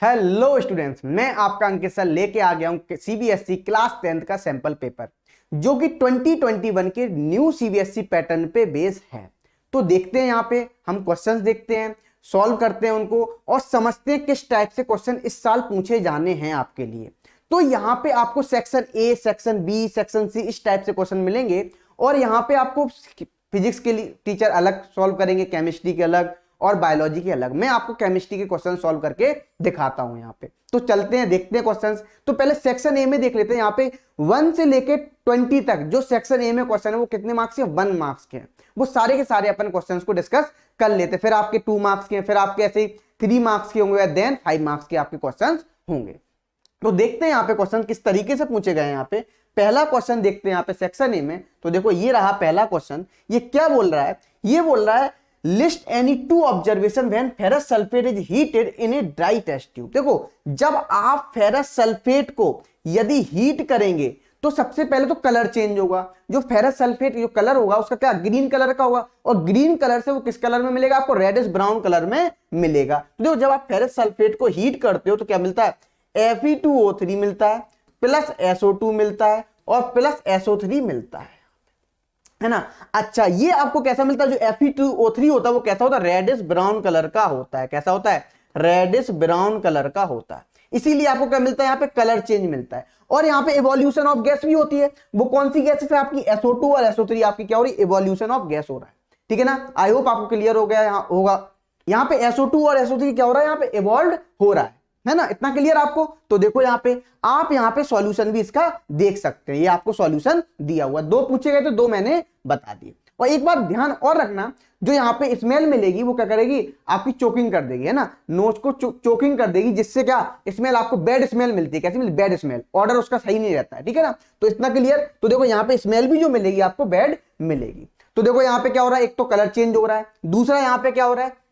Hello students, मैं आपका अंकित sir लेके आ गया हूं सीबीएसई क्लास 10th का सैंपल पेपर जो कि 2021 के न्यू सीबीएसई पैटर्न पे बेस है। तो देखते हैं, यहाँ पे हम क्वेश्चंस देखते हैं, सॉल्व करते हैं उनको और समझते हैं किस टाइप से क्वेश्चन इस साल पूछे जाने हैं आपके लिए। तो यहाँ पे आपको section A, section B, section C इस टाइप से क्वेश्चन मिलेंगे और यहाँ पे आपको फिजिक्स के लिए टीचर अलग सॉल्व करेंगे, केमिस्ट्री के अलग और बायोलॉजी के अलग। मैं आपको केमिस्ट्री के क्वेश्चन सॉल्व करके दिखाता हूं यहाँ पे। तो चलते हैं, देखते हैं क्वेश्चंस। तो पहले सेक्शन ए में देख लेते हैं। यहाँ पे 1 से लेके 20 तक जो सेक्शन ए में क्वेश्चन है वो कितने मार्क्स के? 1 मार्क्स के हैं। वो सारे के सारे अपन क्वेश्चंस को डिस्कस कर लेते हैं। फिर आपके 2 मार्क्स के, फिर आपके ऐसे 3 मार्क्स के होंगे, देन 5 मार्क्स के आपके क्वेश्चन होंगे। तो देखते हैं यहाँ पे क्वेश्चन किस तरीके से पूछे गए। यहाँ पे पहला क्वेश्चन देखते हैं यहाँ पे सेक्शन ए में। तो देखो ये रहा पहला क्वेश्चन। ये क्या बोल रहा है? ये बोल रहा है list any 2 observation when ferrous sulphate is heated in a dry test tube. देखो, जब आप फेरस सल्फेट को यदि हीट करेंगे तो सबसे पहले तो कलर चेंज होगा। जो फेरस सल्फेट जो कलर होगा उसका क्या? ग्रीन कलर का होगा। और ग्रीन कलर से वो किस कलर में मिलेगा? आपको रेडिश ब्राउन कलर में मिलेगा। तो देखो, जब आप फेरस सल्फेट को हीट करते हो तो क्या मिलता है? Fe2O3 मिलता है, प्लस SO2 मिलता है और प्लस SO3 मिलता है ना। अच्छा, ये आपको कैसा मिलता है? जो Fe2O3 होता है वो कैसा होता है? रेडिश ब्राउन कलर का होता है। कैसा होता है? रेडिश ब्राउन कलर का होता है। इसीलिए आपको क्या मिलता है? यहाँ पे कलर चेंज मिलता है। और यहाँ पे इवोल्यूशन ऑफ गैस भी होती है। वो कौन सी गैसेस है? आपकी SO2 और SO3 आपकी क्या हो रही है? इवोल्यूशन ऑफ गैस हो रहा है। ठीक है ना। आई होप आपको क्लियर हो गया यहाँ होगा। यहाँ पे SO2 और SO3 क्या हो रहा है? यहाँ पे इवॉल्व हो रहा है ना। इतना क्लियर आपको? तो देखो यहाँ पे आप यहाँ पे सॉल्यूशन भी इसका देख सकते हैं। ये आपको सॉल्यूशन दिया हुआ, 2 पूछे गए तो 2 मैंने बता दिए। और एक बात ध्यान और रखना, जो यहाँ पे स्मेल मिलेगी वो क्या करेगी? आपकी चोकिंग कर देगी, है ना। नोज को चोकिंग कर देगी, जिससे क्या स्मेल आपको बैड स्मेल मिलती है। कैसी मिलती? Bad smell. ऑर्डर उसका सही नहीं रहता है। ठीक है ना। तो इतना क्लियर। तो देखो यहाँ पे स्मेल भी जो मिलेगी आपको बैड मिलेगी। तो देखो यहाँ पे क्या हो रहा है? एक तो कलर चेंज हो रहा है, दूसरा यहाँ पे क्या हो रहा है?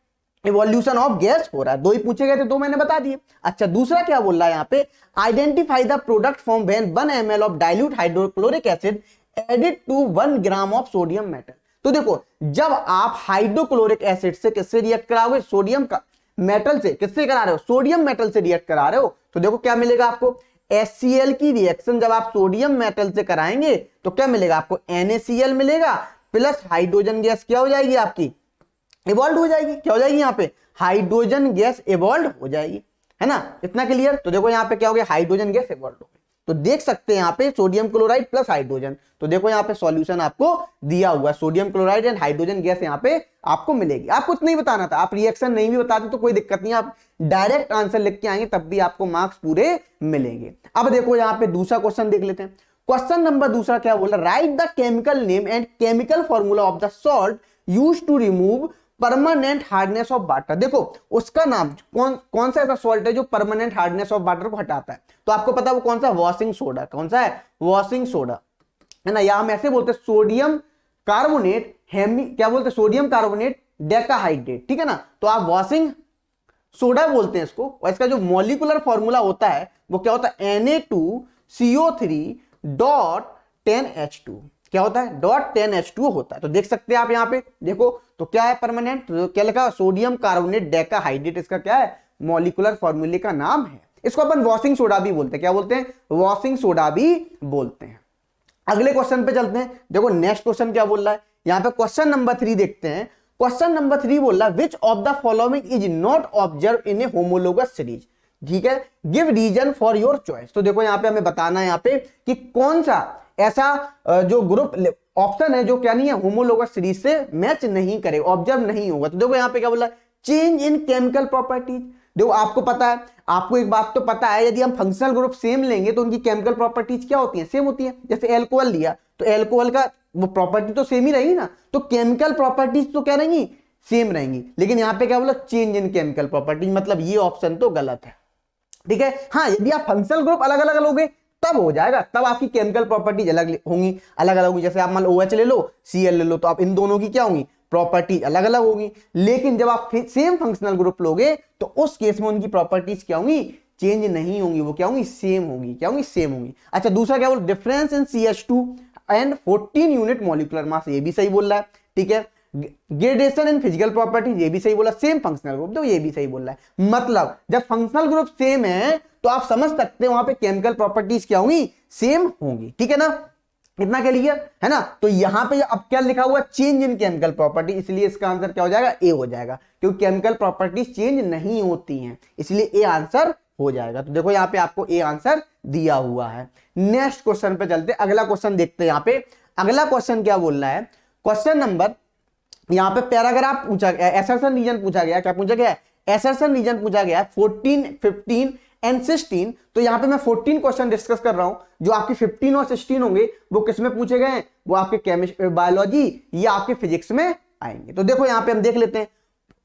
इवोल्यूशन ऑफ गैस हो रहा है। 2 ही पूछे गए थे, 2 मैंने बता दिए। अच्छा, दूसरा क्या बोल रहा है यहाँ पे? Identify the product from when 1 ml of dilute hydrochloric acid added to 1 gram of sodium metal. तो देखो, जब आप हाइड्रोक्लोरिक एसिड से किससे रिएक्ट कराओगे? सोडियम का मेटल से। किससे करा रहे हो? सोडियम मेटल से रिएक्ट करा रहे हो। तो देखो क्या मिलेगा आपको? HCl की रिएक्शन जब आप सोडियम मेटल से कराएंगे तो क्या मिलेगा आपको? NaCl मिलेगा, प्लस हाइड्रोजन गैस क्या हो जाएगी आपकी? इवॉल्व हो जाएगी। क्या हो जाएगी? यहाँ पे हाइड्रोजन गैस इवॉल्व हो जाएगी, है ना। इतना क्लियर। तो देखो यहाँ पे क्या हो गया? हाइड्रोजन गैस इवॉल्व हो गई। तो देख सकते हैं यहाँ पे सोडियम क्लोराइड प्लस हाइड्रोजन। तो देखो यहाँ पे सॉल्यूशन आपको दिया हुआ है। Sodium chloride and hydrogen gas यहाँ पे आपको मिलेगी। आपको इतना ही बताना था। आप रिएक्शन नहीं भी बताते तो कोई दिक्कत नहीं, आप डायरेक्ट आंसर लिख के आएंगे तब भी आपको मार्क्स पूरे मिलेंगे। अब देखो यहाँ पे दूसरा क्वेश्चन देख लेते हैं। क्वेश्चन नंबर दूसरा क्या बोला? Write the chemical name and chemical formula of the salt used to remove permanent hardness of water. देखो उसका नाम कौन सा ऐसा सॉल्ट है जो परमानेंट हार्डनेस ऑफ वाटर को हटाता है? तो आपको पता है वो कौन सा? Washing soda. कौन सा है? वॉशिंग सोडा, है ना। या हम ऐसे बोलते हैं सोडियम कार्बोनेट क्या बोलते हैं? Sodium carbonate decahydrate. ठीक है ना। तो आप वॉशिंग सोडा बोलते हैं इसको। और इसका जो मॉलिक्यूलर फॉर्मूला होता है वो क्या होता है? Na2CO3.10H2। क्या होता है? .10H2 होता है। तो देख सकते हैं आप यहाँ पे। देखो तो क्या है? परमानेंट। तो क्या लिखा? सोडियम कार्बोनेट डेकाहाइड्रेट इसका क्या है? मॉलिक्यूलर फॉर्मूले का नाम है। इसको अपन वॉशिंग सोडा भी बोलते हैं। क्या बोलते हैं? वॉशिंग सोडा भी बोलते हैं। अगले क्वेश्चन पे चलते हैं। देखो नेक्स्ट क्वेश्चन क्या बोल रहा है यहाँ पे? क्वेश्चन नंबर 3 देखते हैं। क्वेश्चन नंबर 3 बोल रहा है which of the following is not observe in a homologous series. ठीक है, give reason for your choice. तो देखो यहाँ पे हमें बताना है यहाँ पे कि कौन सा ऐसा जो ग्रुप ऑप्शन है जो क्या नहीं है? होमोलोगस सीरीज से मैच नहीं करे, ऑब्जर्व नहीं होगा। तो देखो यहाँ पे क्या बोला? Change in chemical properties. देखो आपको पता है, आपको एक बात तो पता है, यदि हम फंक्शनल ग्रुप सेम लेंगे तो उनकी केमिकल प्रॉपर्टीज क्या होती है? सेम होती है। जैसे एल्कोहल लिया तो एल्कोहल का वो प्रॉपर्टी तो सेम ही रहेगी ना। तो केमिकल प्रॉपर्टीज तो क्या रहेंगी? सेम रहेंगी। लेकिन यहाँ पे क्या बोला? Change in chemical properties. मतलब ये ऑप्शन तो गलत है। ठीक है। हाँ, यदि आप फंक्शनल ग्रुप अलग अलग लोगे तब हो जाएगा, तब आपकी केमिकल प्रॉपर्टीज अलग होंगी, अलग अलग होगी। जैसे आप मान लो OH ले लो, Cl ले लो, तो आप इन दोनों की क्या होंगी? प्रॉपर्टीज अलग अलग होगी। लेकिन जब आप सेम फंक्शनल ग्रुप लोगे तो उस केस में उनकी प्रॉपर्टीज क्या होंगी? चेंज नहीं होंगी। वो क्या होंगी? सेम होंगी। क्या होंगी? सेम होंगी। अच्छा, दूसरा क्या बोल? Difference in CH2 and 14 unit molecular mass. ये भी सही बोल रहा है। ठीक है। ग्रेडेशन इन फिजिकल प्रॉपर्टीज, ये भी सही बोला। सेम फंक्शनल ग्रुप, तो ये भी सही बोल रहा है। मतलब जब फंक्शनल ग्रुप सेम है तो आप समझ सकते हैं वहां पे केमिकल प्रॉपर्टीज क्या होंगी, सेम होंगी। ठीक है ना, इतना क्लियर है ना। तो यहां पे अब क्या लिखा हुआ, चेंज इन केमिकल प्रॉपर्टी, इसलिए इसका आंसर क्या हो जाएगा, ए हो जाएगा, क्योंकि केमिकल प्रॉपर्टीज चेंज नहीं होती हैं, इसलिए ए आंसर हो जाएगा। तो देखो यहाँ पे आपको ए आंसर दिया हुआ है। नेक्स्ट क्वेश्चन पे चलते, अगला क्वेश्चन देखते हैं। यहाँ पे अगला क्वेश्चन क्या बोल रहा है, क्वेश्चन नंबर, यहाँ पे पैराग्राफ पूछा गया, एसर्शन रीजन पूछा गया। क्या पूछा गया, एसर्शन रीजन पूछा गया 14, 15 एंड 16। तो यहाँ पे मैं 14 क्वेश्चन डिस्कस कर रहा हूं, जो आपके 15 और 16 होंगे वो किसमें पूछे गए हैं, वो आपके केमिस्ट्री, बायोलॉजी या आपके फिजिक्स में आएंगे। तो देखो यहाँ पे हम देख लेते हैं,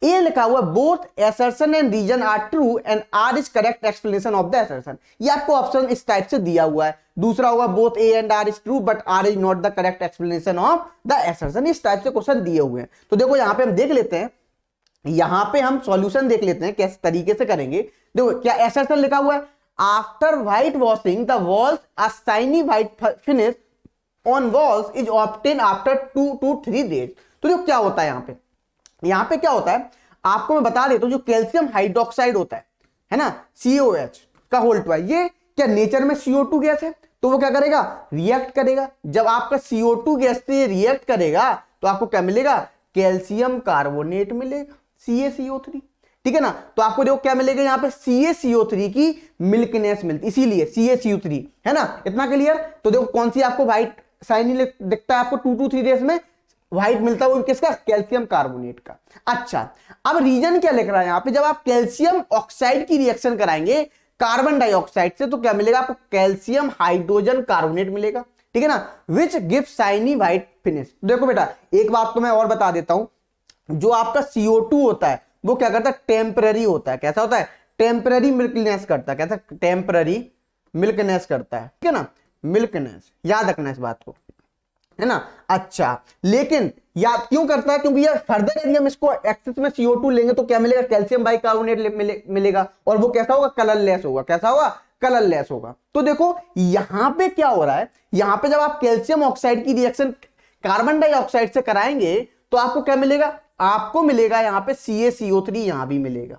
ए लिखा हुआ both assertion and reason are true and R is correct explanation of the assertion. ये आपको ऑप्शन इस टाइप से दिया हुआ है। दूसरा होगा both A and R is true but R is not the correct explanation of the assertion. इस टाइप से क्वेश्चन दिए हुए हैं। तो देखो यहाँ पे हम देख लेते हैं, यहां पे हम सॉल्यूशन देख लेते हैं किस तरीके से करेंगे। देखो क्या एसर्शन लिखा हुआ है, after white washing the walls a shiny white finish on walls is obtain after 2 to 3 days। तो देखो क्या होता है यहाँ पे क्या होता है, आपको मैं बता देता हूं, जो कैल्शियम हाइड्रोक्साइड होता है ना, COH का होल 2, ये क्या नेचर में CO2 गैस है, तो वो क्या करेगा, रिएक्ट करेगा। जब आपका CO2 गैस से रिएक्ट करेगा तो आपको क्या मिलेगा, कैल्शियम कार्बोनेट मिलेगा, CaCO3। ठीक है ना, तो आपको देखो क्या मिलेगा, यहाँ पे CaCO3 की मिल्कनेस मिलती, इसीलिए CaCO3 है ना। इतना क्लियर। तो देखो कौन सी आपको व्हाइट शाइनी दिखता है, आपको 2 to 3 days में व्हाइट मिलता है, वो किसका, कैल्शियम कार्बोनेट का। अच्छा, अब रीजन क्या लिख रहा है यहाँ पे, जब आप कैल्शियम ऑक्साइड की रिएक्शन कराएंगे कार्बन डाइऑक्साइड से, तो क्या मिलेगा आपको, कैल्शियम हाइड्रोजन कार्बोनेट मिलेगा। ठीक है ना, which give shiny white finish. देखो बेटा एक बात तो मैं और बता देता हूं, जो आपका CO2 होता है वो क्या करता है, टेम्पररी होता है। कैसा होता है, टेम्पररी मिल्कनेस करता है। कैसा, टेम्पररी मिल्कनेस करता है। ठीक है ना, मिल्कनेस, याद रखना इस बात को, है ना। अच्छा, लेकिन याद क्यों करता है, क्योंकि यार फर्दर यदि हम इसको एक्सेस में CO2 लेंगे तो क्या मिलेगा, कैल्शियम बाइकार्बोनेट मिलेगा, और वो कैसा होगा, कलरलेस होगा। कैसा होगा, कलरलेस होगा। तो देखो यहां पे क्या हो रहा है, यहां पे जब आप कैल्शियम ऑक्साइड की रिएक्शन कार्बन डाइऑक्साइड से कराएंगे तो आपको क्या मिलेगा, आपको मिलेगा यहां पे CaCO3, यहां भी मिलेगा।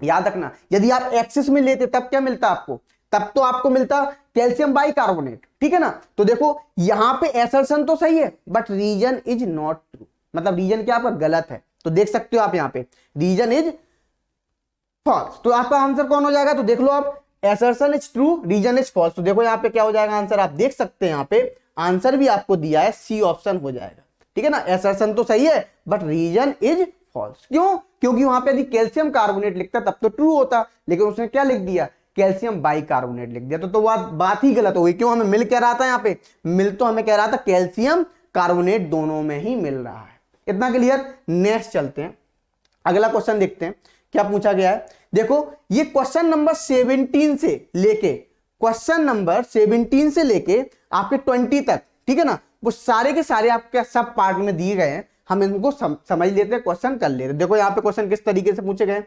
याद रखना, यदि आप एक्सेस में लेते तब क्या मिलता आपको, तब तो आपको मिलता कैल्शियम बाइकार्बोनेट। ठीक है ना, तो देखो यहां पे एसर्शन तो सही है but reason is not true, मतलब रीजन क्या आपका गलत है। तो देख सकते हो आप यहां पे रीजन इज फॉल्स। तो आपका आंसर कौन हो जाएगा, तो देख लो आप, assertion is true, reason is false. तो देखो यहां पे क्या हो जाएगा आंसर, आप देख सकते हैं यहां पे आंसर भी आपको दिया है, सी ऑप्शन हो जाएगा। ठीक है ना, एसर्शन तो सही है बट रीजन इज फॉल्स। क्यों, क्योंकि वहां पे यदि कैल्शियम कार्बोनेट लिखता तब तो ट्रू होता, लेकिन उसने क्या लिख दिया, कैल्शियम बाइकार्बोनेट लिख दिया। तो बात ही गलत हो गई। क्यों, हमें मिल क्या रहा था यहाँ पे, मिल तो हमें कह रहा था कैल्शियम कार्बोनेट दोनों में ही मिल रहा है। इतना क्लियर। नेक्स्ट चलते हैं, अगला क्वेश्चन देखते हैं क्या पूछा गया है। देखो ये क्वेश्चन नंबर 17 से लेके, क्वेश्चन नंबर 17 से लेके आपके 20 तक, ठीक है ना, वो सारे के सारे आपके सब पार्ट में दिए गए हैं। हम इनको समझ लेते हैं, क्वेश्चन कर लेते हैं। देखो यहाँ पे क्वेश्चन किस तरीके से पूछे गए,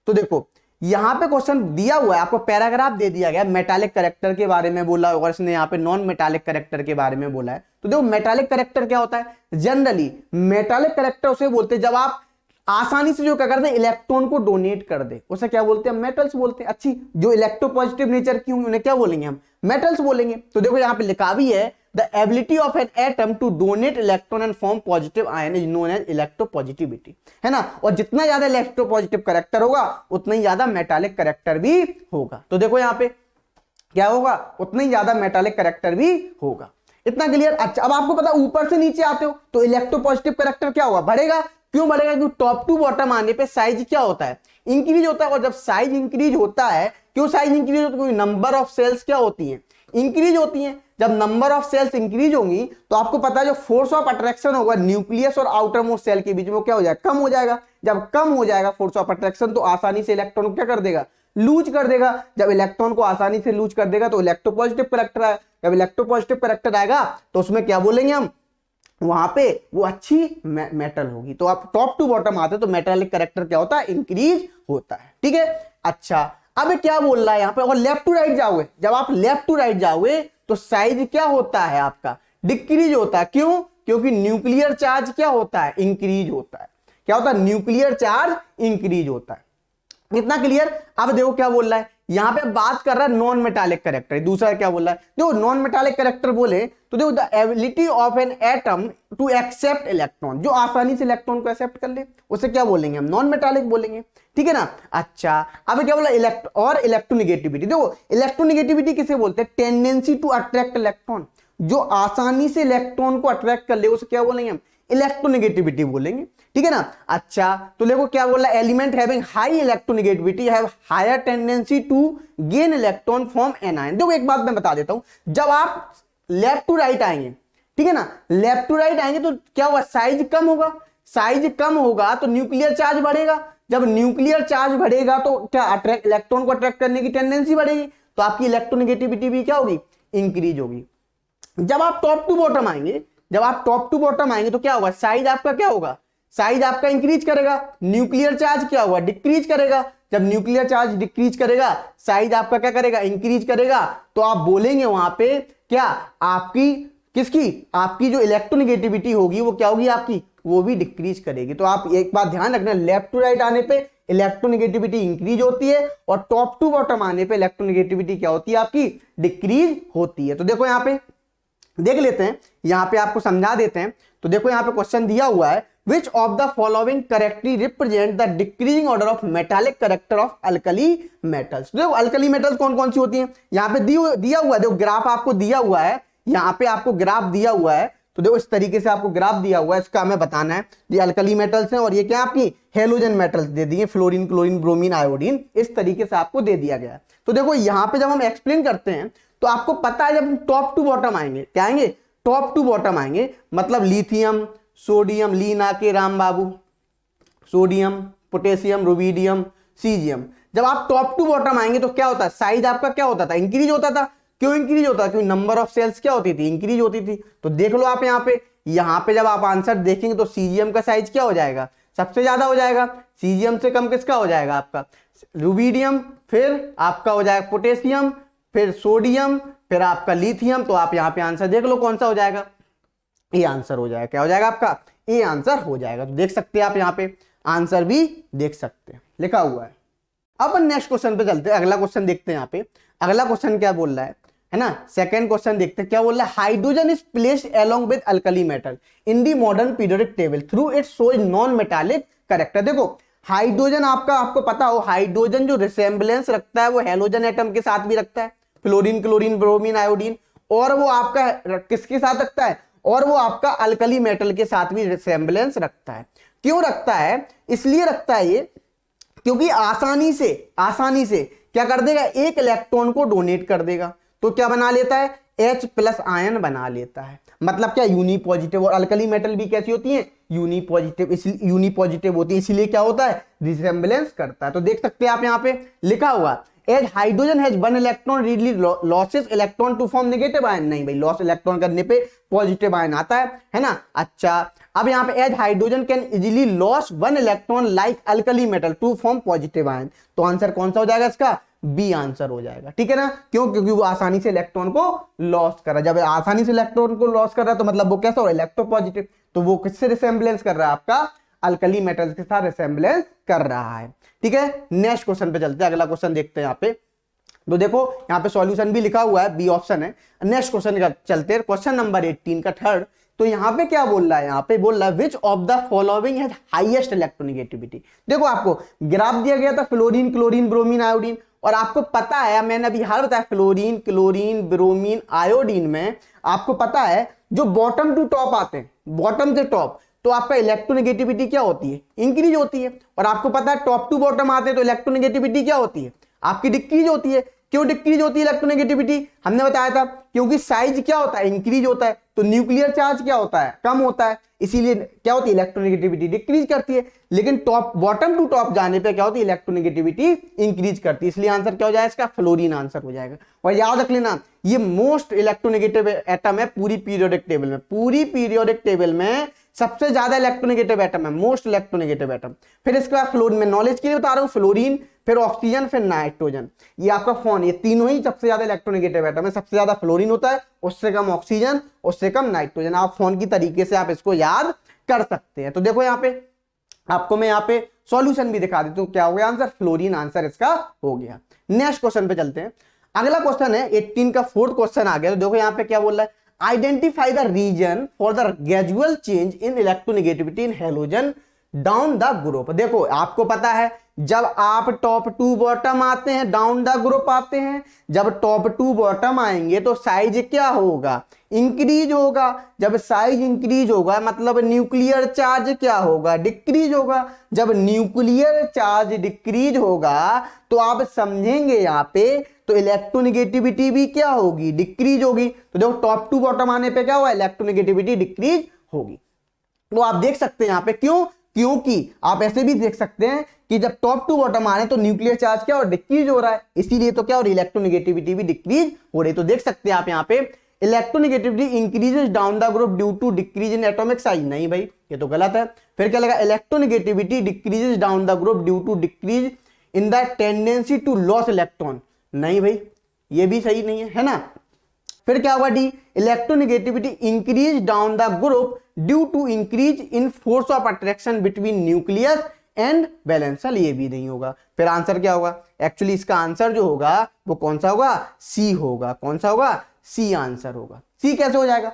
तो देखो यहां पे क्वेश्चन दिया हुआ है, आपको पैराग्राफ दे दिया गया, मेटालिक कैरेक्टर के बारे में बोला और इसने यहाँ पे नॉन मेटालिक कैरेक्टर के बारे में बोला है। तो देखो मेटालिक कैरेक्टर क्या होता है, जनरली मेटालिक कैरेक्टर उसे बोलते हैं जब आप आसानी से जो क्या करते हैं, इलेक्ट्रॉन को डोनेट कर दे, उसे क्या बोलते हैं, मेटल्स बोलते हैं। अच्छी, जो इलेक्ट्रोपॉजिटिव नेचर की होंगी उन्हें क्या बोलेंगे, हम मेटल्स बोलेंगे। तो देखो यहाँ पे लिखा भी है, the ability of an atom to donate electron and form positive ion is known as electropositivity, है ना। और जितना ज्यादा इलेक्ट्रोपॉजिटिव कैरेक्टर होगा उतना ही ज्यादा मेटालिक कैरेक्टर भी होगा। तो देखो यहाँ पे क्या होगा, उतना ही ज्यादा मेटालिक कैरेक्टर भी होगा। इतना क्लियर। अच्छा, अब आपको पता ऊपर से नीचे आते हो तो इलेक्ट्रोपॉजिटिव कैरेक्टर क्या होगा, बढ़ेगा। क्यों बढ़ेगा, क्योंकि टॉप टू बॉटम आने पे साइज क्या होता है, इंक्रीज होता है। और जब साइज इंक्रीज होता है, क्यों साइज इंक्रीज होता है, क्योंकि नंबर ऑफ सेल्स क्या होती हैं, इंक्रीज होती हैं। जब नंबर ऑफ सेल्स इंक्रीज होंगी तो आपको पता है जो फोर्स ऑफ अट्रैक्शन होगा न्यूक्लियस और आउटर मोस्ट सेल के बीच में, क्या हो जाएगा, कम हो जाएगा। जब कम हो जाएगा फोर्स ऑफ अट्रैक्शन तो आसानी से इलेक्ट्रॉन को क्या कर देगा, लूज कर देगा। जब इलेक्ट्रॉन को आसानी से लूज कर देगा तो इलेक्ट्रोपॉजिटिव कैरेक्टर आएगा। जब इलेक्ट्रोपॉजिटिव कैरेक्टर आएगा तो उसमें क्या बोलेंगे हम, वहां पे वो अच्छी मेटल होगी। तो आप टॉप टू बॉटम आते तो मेटालिक कैरेक्टर क्या होता है, इंक्रीज होता है। ठीक है। अच्छा, अब क्या बोल रहा है यहाँ पे, और लेफ्ट टू राइट जाओगे, जब आप लेफ्ट टू राइट जाओगे तो साइज क्या होता है आपका, डिक्रीज होता है। क्यों, क्योंकि न्यूक्लियर चार्ज क्या होता है, इंक्रीज होता है। क्या होता है, न्यूक्लियर चार्ज इंक्रीज होता है। इतना क्लियर। अब देखो क्या बोल रहा है, यहां पे बात कर रहा है नॉन मेटालिक कैरेक्टर। दूसरा क्या बोल रहा है, देखो नॉन मेटालिक कैरेक्टर बोले तो देखो the ability of an atom to accept electron, जो आसानी से इलेक्ट्रॉन को एक्सेप्ट कर ले, उसे क्या बोलेंगे हम, नॉन मेटालिक बोलेंगे। ठीक है ना। अच्छा अब क्या बोला, इलेक्ट्रोनिगेटिविटी। देखो इलेक्ट्रोनिगेटिविटी किसे बोलते हैं, टेंडेंसी टू अट्रैक्ट इलेक्ट्रॉन, जो आसानी से इलेक्ट्रॉन को अट्रैक्ट कर ले उसे क्या बोलेंगे हम, इलेक्ट्रोनिगेटिविटी बोलेंगे। ठीक है ना। अच्छा तो देखो क्या बोल रहा है, element having high electronegativity have higher tendency to gain electron from anion. देखो एक बात मैं बता देता हूं, जब आप लेफ्ट टू राइट आएंगे, ठीक है ना, लेफ्ट टू राइट आएंगे तो क्या होगा, साइज कम होगा। साइज कम होगा तो न्यूक्लियर चार्ज बढ़ेगा। जब न्यूक्लियर चार्ज बढ़ेगा तो क्या अट्रैक्ट, इलेक्ट्रॉन को अट्रैक्ट करने की टेंडेंसी बढ़ेगी, तो आपकी इलेक्ट्रोनिगेटिविटी भी क्या होगी, इंक्रीज होगी। जब आप टॉप टू बॉटम आएंगे, जब आप टॉप टू बॉटम आएंगे तो क्या होगा, साइज आपका क्या होगा, साइज आपका इंक्रीज करेगा। न्यूक्लियर चार्ज क्या होगा, डिक्रीज करेगा। जब न्यूक्लियर चार्ज डिक्रीज करेगा, साइज आपका क्या करेगा, इंक्रीज करेगा। तो आप बोलेंगे वहां पे क्या, आपकी किसकी, आपकी जो इलेक्ट्रोनिगेटिविटी होगी वो क्या होगी, आपकी वो भी डिक्रीज करेगी। तो आप एक बात ध्यान रखना, लेफ्ट टू राइट आने पे इलेक्ट्रोनिगेटिविटी इंक्रीज होती है और टॉप टू बॉटम आने पे इलेक्ट्रोनिगेटिविटी क्या होती है, आपकी डिक्रीज होती है। तो देखो यहां पे देख लेते हैं, यहां पे आपको समझा देते हैं। तो देखो यहां पे क्वेश्चन दिया हुआ है, which of the following correctly represent the decreasing order of metallic character of alkali metals। देखो अल्कली मेटल्स कौन कौन सी होती हैं, यहां पे दिया हुआ है, देखो ग्राफ आपको दिया हुआ है, यहां पे आपको ग्राफ दिया हुआ है। तो देखो इस तरीके से आपको ग्राफ दिया हुआ है, इसका हमें बताना है ये अल्कली मेटल्स हैं और ये क्या आपकी हेलोजन मेटल्स दे दिए, फ्लोरीन, क्लोरीन, ब्रोमीन, आयोडीन, इस तरीके से आपको दे दिया गया है। तो देखो यहां पे जब हम एक्सप्लेन करते हैं तो आपको पता है, जब हम टॉप टू बॉटम आएंगे, क्या आएंगे, टॉप टू बॉटम आएंगे, मतलब लिथियम, सोडियम, ली ना के राम बाबू, सोडियम, पोटेशियम, रुबीडियम, सीजियम, जब आप टॉप टू बॉटम आएंगे तो क्या होता है, साइज आपका क्या होता था, इंक्रीज होता था। क्यों इंक्रीज होता है, क्योंकि नंबर ऑफ सेल्स क्या होती थी, इंक्रीज होती थी। तो देख लो आप यहाँ पे जब आप आंसर देखेंगे तो सीजियम का साइज क्या हो जाएगा, सबसे ज्यादा हो जाएगा। सीजियम से कम किसका हो जाएगा, आपका रुबीडियम, फिर आपका हो जाएगा पोटेशियम, फिर सोडियम, फिर आपका लिथियम। तो आप यहाँ पे आंसर देख लो कौन सा हो जाएगा, ये आंसर हो जाएगा। क्या हो जाएगा आपका, ये आंसर हो जाएगा। तो देख सकते हैं आप यहाँ पे आंसर भी देख सकते हैं, लिखा हुआ है। अब नेक्स्ट क्वेश्चन पे चलते हैं, अगला क्वेश्चन देखते हैं। यहाँ पे अगला क्वेश्चन क्या बोल रहा है ना, सेकंड क्वेश्चन देखते हैं क्या बोल रहा है। Hydrogen is placed along with alkali metal in the modern periodic table through it shows non metallic character. देखो हाइड्रोजन आपको पता हो, हाइड्रोजन जो रिसेम्बलेंस रखता है वो हेलोजन एटम के साथ भी रखता है, फ्लोरीन, क्लोरीन, ब्रोमीन, आयोडीन, और वो आपका किसके साथ रखता है, और वो आपका अल्कली मेटल के साथ भी रिसेम्बलेंस रखता है। क्यों रखता है, इसलिए रखता है ये क्योंकि आसानी से क्या कर देगा, एक इलेक्ट्रॉन को डोनेट कर देगा। तो क्या बना लेता है, H प्लस आयन बना लेता है। मतलब क्या, यूनी पॉजिटिव। और अल्कली मेटल भी कैसी होती है, यूनी पॉजिटिव होती है, इसीलिए क्या होता है, रिसेम्बलेंस करता है। तो देख सकते हैं आप यहाँ पे लिखा हुआ, as hydrogen has one electron readily loses electron to form negative ion. नहीं भाई, लॉस इलेक्ट्रॉन करने पे पॉजिटिव आयन आता है ना। अच्छा अब यहाँ पे as hydrogen can easily lose one electron like alkali metal to form positive ion. तो आंसर कौन सा हो जाएगा इसका, बी आंसर हो जाएगा। ठीक है ना, क्यों, क्योंकि वो आसानी से इलेक्ट्रॉन को लॉस कर रहा है। जब आसानी से इलेक्ट्रॉन को लॉस कर रहा है तो मतलब वो कैसा हो, इलेक्ट्रोपॉजिटिव। तो वो किससे रिसेम्बलेंस कर रहा है, आपका अल्कली मेटल्स के साथ रिसेम्बलेंस कर रहा है। ठीक है, नेक्स्ट क्वेश्चन पे चलते हैं, अगला क्वेश्चन देखते हैं यहाँ पे। तो देखो यहाँ पे सॉल्यूशन भी लिखा हुआ है, बी ऑप्शन है। नेक्स्ट क्वेश्चन का चलते हैं, क्वेश्चन नंबर 18 का थर्ड। तो यहाँ पे क्या बोल रहा है, यहाँ पे बोल रहा है which of the following has highest electronegativity. देखो आपको ग्राफ दिया गया था फ्लोरीन, क्लोरीन, ब्रोमीन, आयोडीन, और आपको पता है, मैंने अभी हाल बताया, फ्लोरीन, क्लोरीन, ब्रोमीन, आयोडीन में आपको पता है जो बॉटम टू टॉप आते हैं, बॉटम से टॉप, तो आपका इलेक्ट्रोनिगेटिविटी क्या होती है, इंक्रीज होती है। और आपको पता है टॉप टू बॉटम आते हैं तो इलेक्ट्रोनिगेटिविटी क्या होती है, आपकी डिक्रीज होती है। क्यों डिक्रीज होती है इलेक्ट्रोनेगेटिविटी, हमने बताया था क्योंकि साइज क्या होता है, इंक्रीज होता है, तो न्यूक्लियर चार्ज क्या होता है, कम होता है, इसीलिए क्या होती है, इलेक्ट्रोनेगेटिविटी डिक्रीज करती है। लेकिन टॉप बॉटम टू टॉप जाने पे क्या होती है, इलेक्ट्रोनेगेटिविटी इंक्रीज करती है। इसलिए आंसर क्या हो जाएगा इसका, फ्लोरीन आंसर हो जाएगा। और याद रख लेना ये मोस्ट इलेक्ट्रोनेगेटिव एटम है पूरी पीरियोडिक टेबल में। पूरी पीरियोडिक टेबल में सबसे ज्यादा इलेक्ट्रोनेगेटिव एटम है, मोस्ट इलेक्ट्रोनेगेटिव एटम। फिर इसके बाद फ्लोरीन, मैं नॉलेज के लिए बता रहा हूं, फ्लोरीन, फिर ऑक्सीजन, फिर नाइट्रोजन, ये आपका फोन, ये तीनों ही सबसे ज्यादा इलेक्ट्रोनेगेटिव एटम है। सबसे ज्यादा फ्लोरीन होता है, उससे कम ऑक्सीजन, उससे कम नाइट्रोजन। आप फोन की तरीके से आप इसको याद कर सकते हैं। तो देखो यहाँ पे आपको मैं यहाँ पे सॉल्यूशन भी दिखा देता हूं, क्या हो गया आंसर, फ्लोरीन आंसर इसका हो गया। नेक्स्ट क्वेश्चन पे चलते हैं। अगला क्वेश्चन है 18 का फोर्थ क्वेश्चन आ गया। तो देखो यहाँ पे क्या बोल रहा है, identify the reason for the gradual change in electronegativity in halogen down the group. देखो आपको पता है जब आप टॉप टू बॉटम आते हैं, डाउन द ग्रुप आते हैं, जब टॉप टू बॉटम आएंगे तो साइज क्या होगा, इंक्रीज होगा। जब साइज इंक्रीज होगा मतलब न्यूक्लियर चार्ज क्या होगा, डिक्रीज होगा। जब न्यूक्लियर चार्ज डिक्रीज होगा तो आप समझेंगे यहाँ पे तो इलेक्ट्रोनेगेटिविटी भी क्या होगी, डिक्रीज होगी। तो देखो टॉप टू बॉटम आने पे क्या हुआ, इलेक्ट्रोनेगेटिविटी डिक्रीज होगी। तो आप देख सकते हैं यहाँ पे क्यों, क्योंकि आप ऐसे भी देख सकते हैं कि जब टॉप टू बॉटम आ रहे हैं तो न्यूक्लियर चार्ज क्या और डिक्रीज हो रहा है, इसीलिए तो क्या और इलेक्ट्रोनेगेटिविटी भी डिक्रीज हो रही है। तो देख सकते हैं आप यहाँ पे electronegativity increases down the group due to decrease in atomic size, नहीं भाई ये तो गलत है। फिर क्या लगा, electronegativity decreases down the group due to decrease in the tendency to lose electron, नहीं भाई ये भी सही नहीं है ना। फिर क्या होगा D, electronegativity increase down the group due to increase in force of attraction between nucleus and valence, ये भी नहीं होगा। फिर आंसर क्या होगा, एक्चुअली इसका आंसर जो होगा वो कौन सा होगा, सी होगा। कौन सा होगा, सी आंसर होगा। सी कैसे हो जाएगा,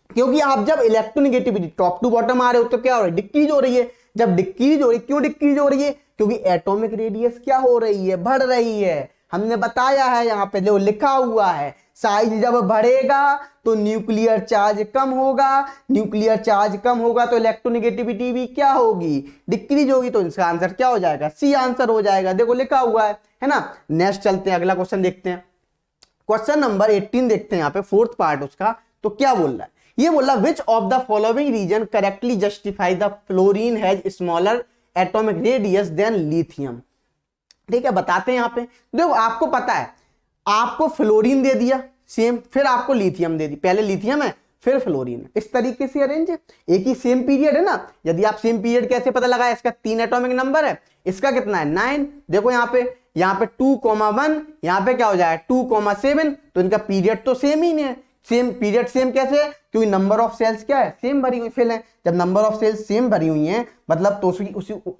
क्योंकि आप जब इलेक्ट्रोनेगेटिविटी टॉप टू बॉटम आ रहे हो तो क्या हो रहा है, डिक्रीज हो रही है। जब डिक्रीज हो रही है, क्यों डिक्रीज हो रही है, क्योंकि एटॉमिक रेडियस क्या हो रही है, बढ़ रही है। हमने बताया है यहाँ पे जो लिखा हुआ है, साइज जब बढ़ेगा तो न्यूक्लियर चार्ज कम होगा, न्यूक्लियर चार्ज कम होगा तो इलेक्ट्रोनेगेटिविटी भी क्या होगी, डिक्रीज होगी। तो इसका आंसर क्या हो जाएगा, सी आंसर हो जाएगा। देखो लिखा हुआ है ना। नेक्स्ट चलते हैं, अगला क्वेश्चन देखते हैं। क्वेश्चन नंबर 18 देखते हैं यहाँ पे, फोर्थ पार्ट उसका। तो क्या बोल रहा है, ये बोल रहा है which of the following reason correctly justify the fluorine has smaller atomic radius than lithium. ठीक है, बताते हैं यहाँ पे। देखो आपको पता है, आपको फ्लोरीन दे दिया सेम, फिर आपको लिथियम दे दी, पहले लिथियम है फिर फ्लोरीन है, इस तरीके से अरेंज है। एक ही सेम पीरियड है ना। यदि आप सेम पीरियड कैसे पता लगा, इसका 3 एटॉमिक नंबर है, इसका कितना है 9। देखो यहाँ पे 2,1, यहाँ पे क्या हो जाएगा 2,7, तो इनका पीरियड तो सेम ही नहीं है। सेम पीरियड सेम कैसे है, क्योंकि नंबर ऑफ सेल्स क्या है, सेम भरी हुई फिल है। जब नंबर ऑफ सेल्स सेम भरी हुई हैं मतलब तो उसी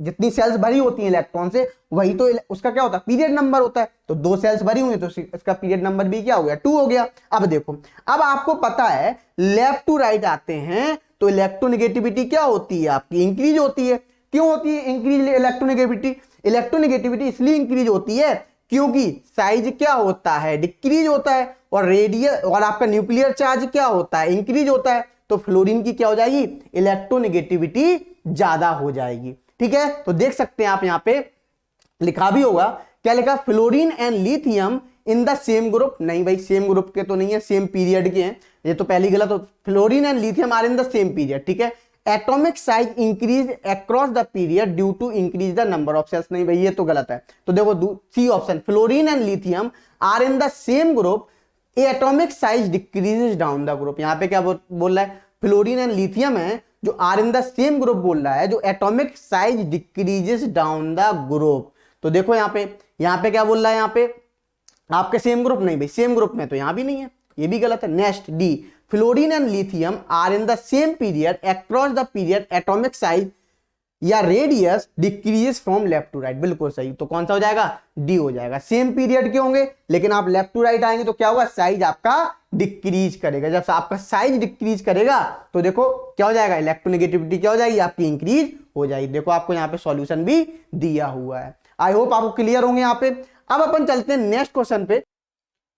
जितनी सेल्स भरी होती हैं इलेक्ट्रॉन से, वही तो उसका क्या होता है, पीरियड नंबर होता है। तो 2 सेल्स भरी हुई हैं तो इसका पीरियड नंबर भी क्या हो गया, 2 हो गया। अब देखो, अब आपको पता है लेफ्ट टू राइट आते हैं तो इलेक्ट्रोनेगेटिविटी क्या होती है आपकी, इंक्रीज होती है। क्यों होती है इंक्रीज इलेक्ट्रोनेगेटिविटी, इलेक्ट्रोनेगेटिविटी इसलिए इंक्रीज होती है क्योंकि साइज क्या होता है, डिक्रीज होता है, और रेडियस और आपका न्यूक्लियर चार्ज क्या होता है, इंक्रीज होता है। तो फ्लोरीन की क्या हो जाएगी, इलेक्ट्रोनेगेटिविटी ज्यादा हो जाएगी। ठीक है, तो देख सकते हैं आप यहाँ पे लिखा भी होगा, क्या लिखा, fluorine and lithium in the same group, नहीं भाई सेम ग्रुप के तो नहीं है, सेम पीरियड के हैं, ये तो पहली गलत। तो fluorine and lithium are in the same period. ठीक है, atomic size increase across the period due to increase the number of shells, नहीं भाई ये तो गलत है। तो देखो C option, fluorine and lithium are in the same group, atomic size decreases down the group. यहाँ पे क्या बोल रहा है, फ्लोरीन एंड लिथियम है जो are in the same group बोल रहा है, जो atomic size decreases down the group. तो देखो यहाँ पे क्या बोल रहा है, यहाँ पे आपके सेम ग्रुप, नहीं भाई सेम ग्रुप में तो यहाँ भी नहीं है, ये भी गलत है। Next D, fluorine and lithium are in the same period across the period atomic size या radius decrease from left to right, बिल्कुल सही। तो कौन सा हो जाएगा, डी हो जाएगा। सेम पीरियड के होंगे लेकिन आप लेफ्ट टू राइट आएंगे तो क्या होगा, साइज आपका डिक्रीज करेगा। जब आपका साइज डिक्रीज करेगा तो देखो क्या हो जाएगा, इलेक्ट्रोनेगेटिविटी क्या हो जाएगी आपकी, इंक्रीज हो जाएगी। देखो आपको यहाँ पे सॉल्यूशन भी दिया हुआ है। आई होप आपको क्लियर होंगे यहाँ पे। अब अपन चलते हैं नेक्स्ट क्वेश्चन पे।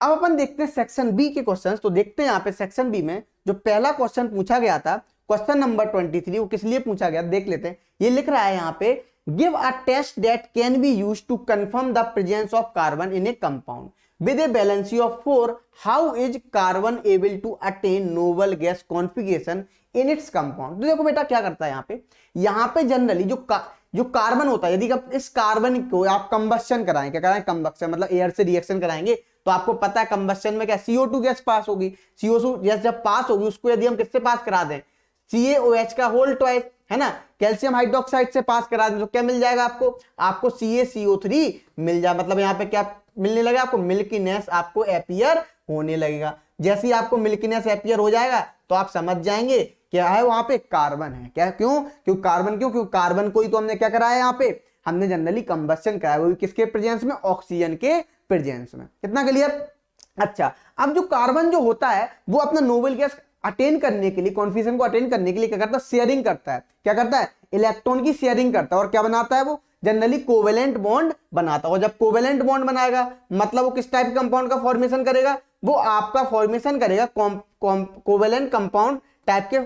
अब अपन देखते हैं सेक्शन बी के क्वेश्चंस। तो देखते हैं यहाँ पे सेक्शन बी में जो पहला क्वेश्चन पूछा गया था, क्वेश्चन नंबर 23, वो किस लिए पूछा गया देख लेते हैं। ये लिख रहा है यहाँ पे, give a test that can be used to confirm the presence of carbon in a compound with a valency of 4, how is carbon able to attain noble gas configuration in its compound. तो देखो बेटा क्या करता है यहाँ पे generally जो carbon होता है, यदि आप इस कार्बन को आप कंबस्शन कराएं, क्या कराएं, कंबस्शन मतलब एयर से रिएक्शन कराएंगे, तो आपको पता है कंबस्शन में क्या CO2 गैस पास होगी। CO2 गैस जब पास होगी उसको यदि हम किससे पास करा दें, CaOH का होल ट्वाइस, है ना, कैल्शियम हाइड्रोक्साइड से पास करा दें तो क्या मिल जाएगा आपको CaCO3 मिल जाए। मतलब यहाँ पे क्या मिलने लगेगा आपको, मिल्कीनेस आपको अपीयर होने लगेगा। जैसे ही आपको मिल्कीनेस अपीयर हो जाएगा तो आप समझ जाएंगे क्या है वहां पे, कार्बन है। क्या, क्यों कार्बन, क्यों कार्बन को ही तो हमने क्या कराया, यहाँ पे हमने जनरली कंबस्शन कराया, वो भी किसके प्रेजेंस में, ऑक्सीजन के प्रेजेंस में। कितना क्लियर। अच्छा, अब जो कार्बन जो होता है वो अपना नोबेल गैस अटेन करने के लिए, कॉन्फिगरेशन को अटेन करने के लिए क्या करता है, शेयरिंग करता है। क्या करता है, इलेक्ट्रॉन की शेयरिंग करता है। और क्या बनाता है वो, जनरली कोवेलेंट बॉन्ड बनाता है। और जब कोवेलेंट बॉन्ड बनाएगा मतलब वो किस टाइप कंपाउंड का फॉर्मेशन करेगा, वो आपका फॉर्मेशन करेगा कोवेलेंट कंपाउंड टाइप के।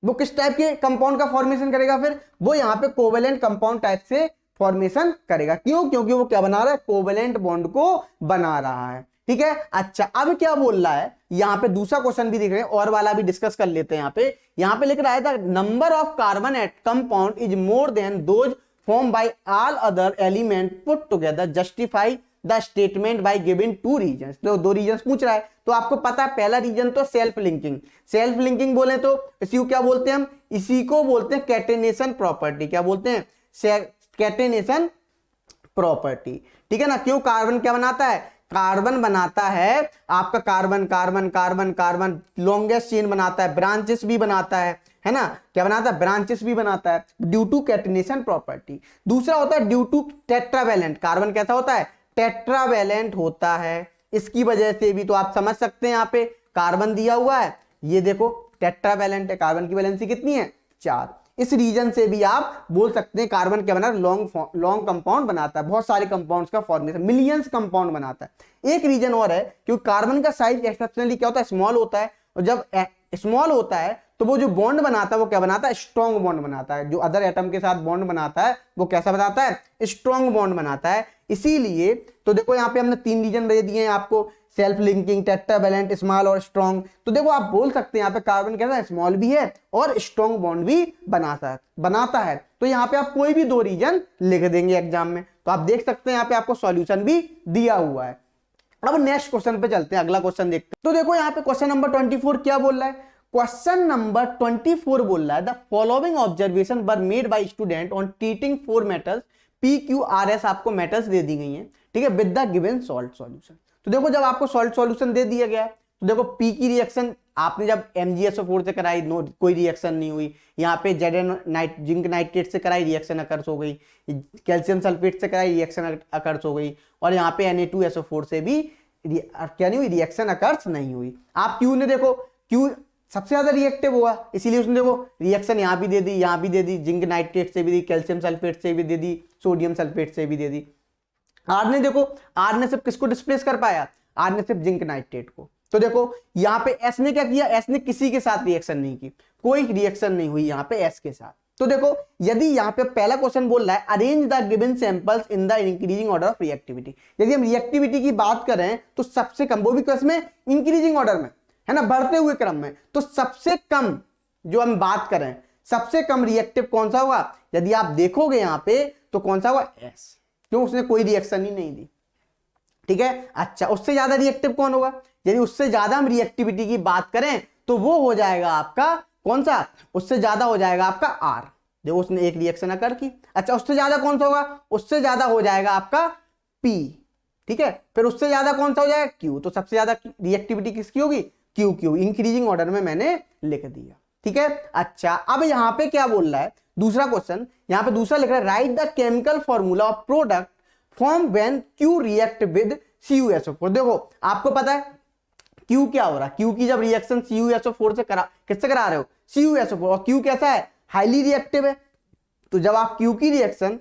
वो किस टाइप के कंपाउंड का फॉर्मेशन करेगा, फिर वो यहाँ पे कोवेलेंट कंपाउंड टाइप से फॉर्मेशन करेगा। क्यों, क्योंकि वो क्या बना रहा है, कोवेलेंट बॉन्ड को बना रहा है। ठीक है। अच्छा, अब क्या बोल रहा है, यहाँ पे दूसरा क्वेश्चन भी दिख रहे हैं और वाला भी डिस्कस कर लेते हैं। यहाँ पे लिख रहा है, the number of carbon at compound is more than those form by all other element put together, justify the statement by giving two reasons. तो दो रीजंस पूछ रहा है, तो आपको पता है पहला रीजन तो सेल्फ लिंकिंग। सेल्फ लिंकिंग बोले तो इसी को क्या बोलते हैं हम, इसी को बोलते हैं कैटेनेशन प्रॉपर्टी। क्या बोलते हैं, कैटेनेशन प्रॉपर्टी। ठीक है ना। क्यों, कार्बन क्या बनाता है, कार्बन बनाता है आपका carbon carbon carbon carbon longest chain बनाता है, ब्रांचेस भी बनाता है ना। क्या बनाता है, ब्रांचेस भी बनाता है ड्यू टू कैटेनेशन प्रॉपर्टी। दूसरा होता है ड्यू टू टेट्रावैलेंट। कार्बन कैसा होता है, टेट्रावैलेंट होता है। इसकी वजह से भी तो आप समझ सकते हैं, यहाँ पे कार्बन दिया हुआ है, ये देखो टेट्रावैलेंट है, कार्बन की वैलेंसी कितनी है, 4। इस रीजन से भी आप बोल सकते हैं कार्बन क्या बना, लॉन्ग कंपाउंड बनाता है, बहुत सारे कंपाउंड्स का फॉर्मेशन, मिलियंस कंपाउंड बनाता है। एक रीजन और है, क्योंकि कार्बन का साइज एक्सेप्शनली क्या होता है, स्मॉल होता है। और जब स्मॉल होता है तो वो जो बॉन्ड बनाता है वो क्या बनाता है, स्ट्रॉन्ग बॉन्ड बनाता है। जो अदर एटम के साथ बॉन्ड बनाता है वो कैसा बनाता है, स्ट्रॉन्ग बॉन्ड बनाता है। इसीलिए तो देखो यहाँ पे हमने 3 रीजन दे दिए हैं आपको, सेल्फ लिंकिंग, टेट्रावैलेंट, स्मॉल और स्ट्रॉन्ग। तो देखो आप बोल सकते हैं यहाँ पे कार्बन कैसा है, स्मॉल भी है और स्ट्रॉन्ग बॉन्ड भी बनाता है। तो यहाँ पे आप कोई भी 2 रीजन लिख देंगे एग्जाम में, तो आप देख सकते हैं यहाँ पे आपको सॉल्यूशन भी दिया हुआ है। अब नेक्स्ट क्वेश्चन पे चलते हैं, अगला क्वेश्चन देखते हैं। तो देखो यहाँ पे क्वेश्चन नंबर 24 क्या बोल रहा है, क्वेश्चन नंबर 24 बोल रहा है, the following observation were made by student on treating 4 metals PQRS। आपको मेटल्स दे दी गई हैं, ठीक है, with the given salt solution. तो देखो जब आपको सॉल्ट सॉल्यूशन दे दिया गया है तो देखो P की रिएक्शन आपने जब MgSO4 से कराई, नो कोई रिएक्शन नहीं हुई। यहाँ पे जिंक नाइट्रेट से कराई, रिएक्शन अकर्स हो गई। कैल्शियम सल्फेट से कराई, रिएक्शन अकर्स हो गई। और यहाँ पे Na2SO4 से भी क्या नहीं हुई, रिएक्शन अकर्स नहीं हुई। आप क्यू ने देखो, क्यू सबसे ज्यादा रिएक्टिव हुआ, इसीलिए उसने देखो रिएक्शन यहाँ भी दे दी, यहाँ भी दे दी, जिंक नाइट्रेट से भी दी, कैल्शियम सल्फेट से भी दे दी, सोडियम सल्फेट से भी दे दी। आर ने देखो, आर ने सिर्फ किसको डिस्प्लेस कर पाया, आर ने सिर्फ जिंक नाइट्रेट को। तो देखो यहाँ पे एस ने क्या किया, एस ने किसी के साथ रिएक्शन नहीं की, कोई रिएक्शन नहीं हुई यहाँ पे एस के साथ। तो देखो यदि यहाँ पे पहला क्वेश्चन बोल रहा है arrange the given samples in the increasing order of reactivity, यदि हम रिएक्टिविटी की बात करें तो सबसे कम, वो भी किसमें, इंक्रीजिंग ऑर्डर में, है ना, बढ़ते हुए क्रम में। तो सबसे कम जो हम बात करें, सबसे कम रिएक्टिव कौन सा होगा, यदि आप देखोगे यहाँ पे तो कौन सा होगा, एस, क्यों, उसने कोई रिएक्शन ही नहीं दी। ठीक है। अच्छा, उससे ज्यादा रिएक्टिव कौन होगा, यदि उससे ज्यादा हम रिएक्टिविटी की बात करें तो वो हो जाएगा आपका कौन सा, उससे ज्यादा हो जाएगा आपका आर, देखो उसने एक रिएक्शन अकर की। अच्छा, उससे ज्यादा कौन सा होगा, उससे ज्यादा हो जाएगा आपका पी। ठीक है, फिर उससे ज्यादा कौन सा हो जाएगा, क्यू। तो सबसे ज्यादा रिएक्टिविटी किसकी होगी, क्यू क्यू, इंक्रीजिंग ऑर्डर में मैंने लिख दिया। ठीक है। अच्छा, अब यहां पे क्या बोल रहा है, दूसरा क्वेश्चन यहां पे दूसरा लिख रहा है, right the chemical formula of product form when Q react with CuSO4। देखो आपको पता है क्यू क्या हो रहा है, क्यू की जब रिएक्शन CuSO4 से किससे करा रहे हो, CuSO4, और क्यू कैसा है, हाईली रिएक्टिव है। तो जब आप क्यू की रिएक्शन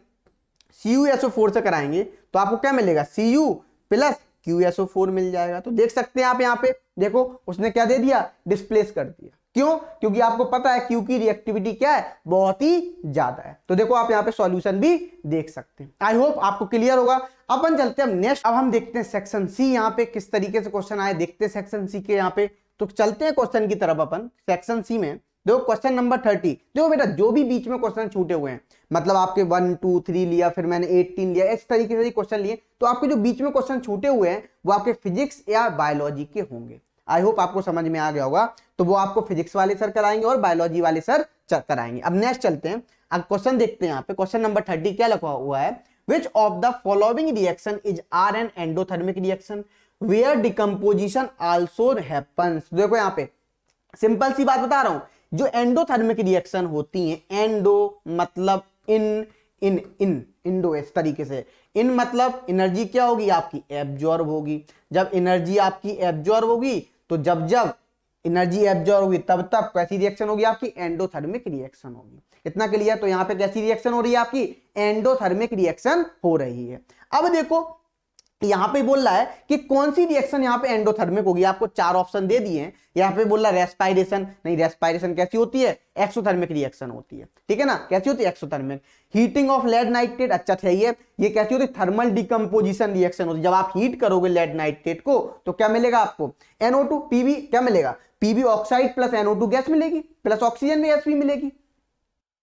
CuSO4 से कराएंगे तो आपको क्या मिलेगा, Cu प्लस QSO4 मिल जाएगा। तो देख सकते हैं आप यहाँ पे, देखो उसने क्या दे दिया, डिस्प्लेस कर दिया। क्यों, क्योंकि आपको पता है क्यू की रिएक्टिविटी क्या है, बहुत ही ज्यादा है। तो देखो आप यहाँ पे सॉल्यूशन भी देख सकते हैं। आई होप आपको क्लियर होगा। अपन चलते हैं नेक्स्ट, अब हम देखते हैं सेक्शन सी, यहाँ पे किस तरीके से क्वेश्चन आए, देखते हैं सेक्शन सी के यहाँ पे। तो चलते हैं क्वेश्चन की तरफ अपन। सेक्शन सी में देखो क्वेश्चन नंबर 30। देखो बेटा जो भी बीच में क्वेश्चन छूटे हुए हैं, मतलब आपके 1 2 3 लिया, फिर मैंने 18 लिया, इस तरीके से क्वेश्चन लिए, तो आपके जो बीच में क्वेश्चन छूटे हुए हैं वो आपके फिजिक्स या बायोलॉजी के होंगे। आई होप आपको समझ में आ गया होगा। तो वो आपको फिजिक्स वाले सर कराएंगे और बायोलॉजी वाले सर कराएंगे। अब नेक्स्ट चलते हैं, अब क्वेश्चन देखते हैं। यहाँ पे क्वेश्चन नंबर 30 क्या लिखा हुआ है, which of the following reaction is are an endothermic reaction where decomposition also happens. देखो यहाँ पे सिंपल सी बात बता रहा हूं, जो एंडोथर्मिक रिएक्शन होती हैं, एंडो मतलब इंडो इस तरीके से, इन मतलब एनर्जी क्या होगी आपकी एब्जॉर्ब होगी। जब एनर्जी आपकी एब्जॉर्ब होगी तो जब जब एनर्जी एब्जॉर्ब होगी तब तब कैसी रिएक्शन होगी आपकी एंडोथर्मिक रिएक्शन होगी। इतना क्लियर। तो यहां पे कैसी रिएक्शन हो रही है आपकी एंडोथर्मिक रिएक्शन हो रही है। अब देखो यहां पे बोल रहा है कि कौन सी रिएक्शन यहां पे एंडोथर्मिक होगी, आपको 4 ऑप्शन दे दिए हैं। यहां पे बोल रहा है रेस्पायरेशन, नहीं रेस्पायरेशन कैसी होती है एक्सोथर्मिक रिएक्शन होती है, ठीक है ना। कैसी होती है exothermic. Heating of lead nitrate, अच्छा सही है, ये कैसी होती है थर्मल डिकम्पोजिशन रिएक्शन होती है। जब आप हीट करोगे लेड नाइट्रेट को तो क्या मिलेगा आपको NO2 PB, क्या मिलेगा PB oxide plus NO2 gas मिलेगी प्लस ऑक्सीजन गैस भी मिलेगी।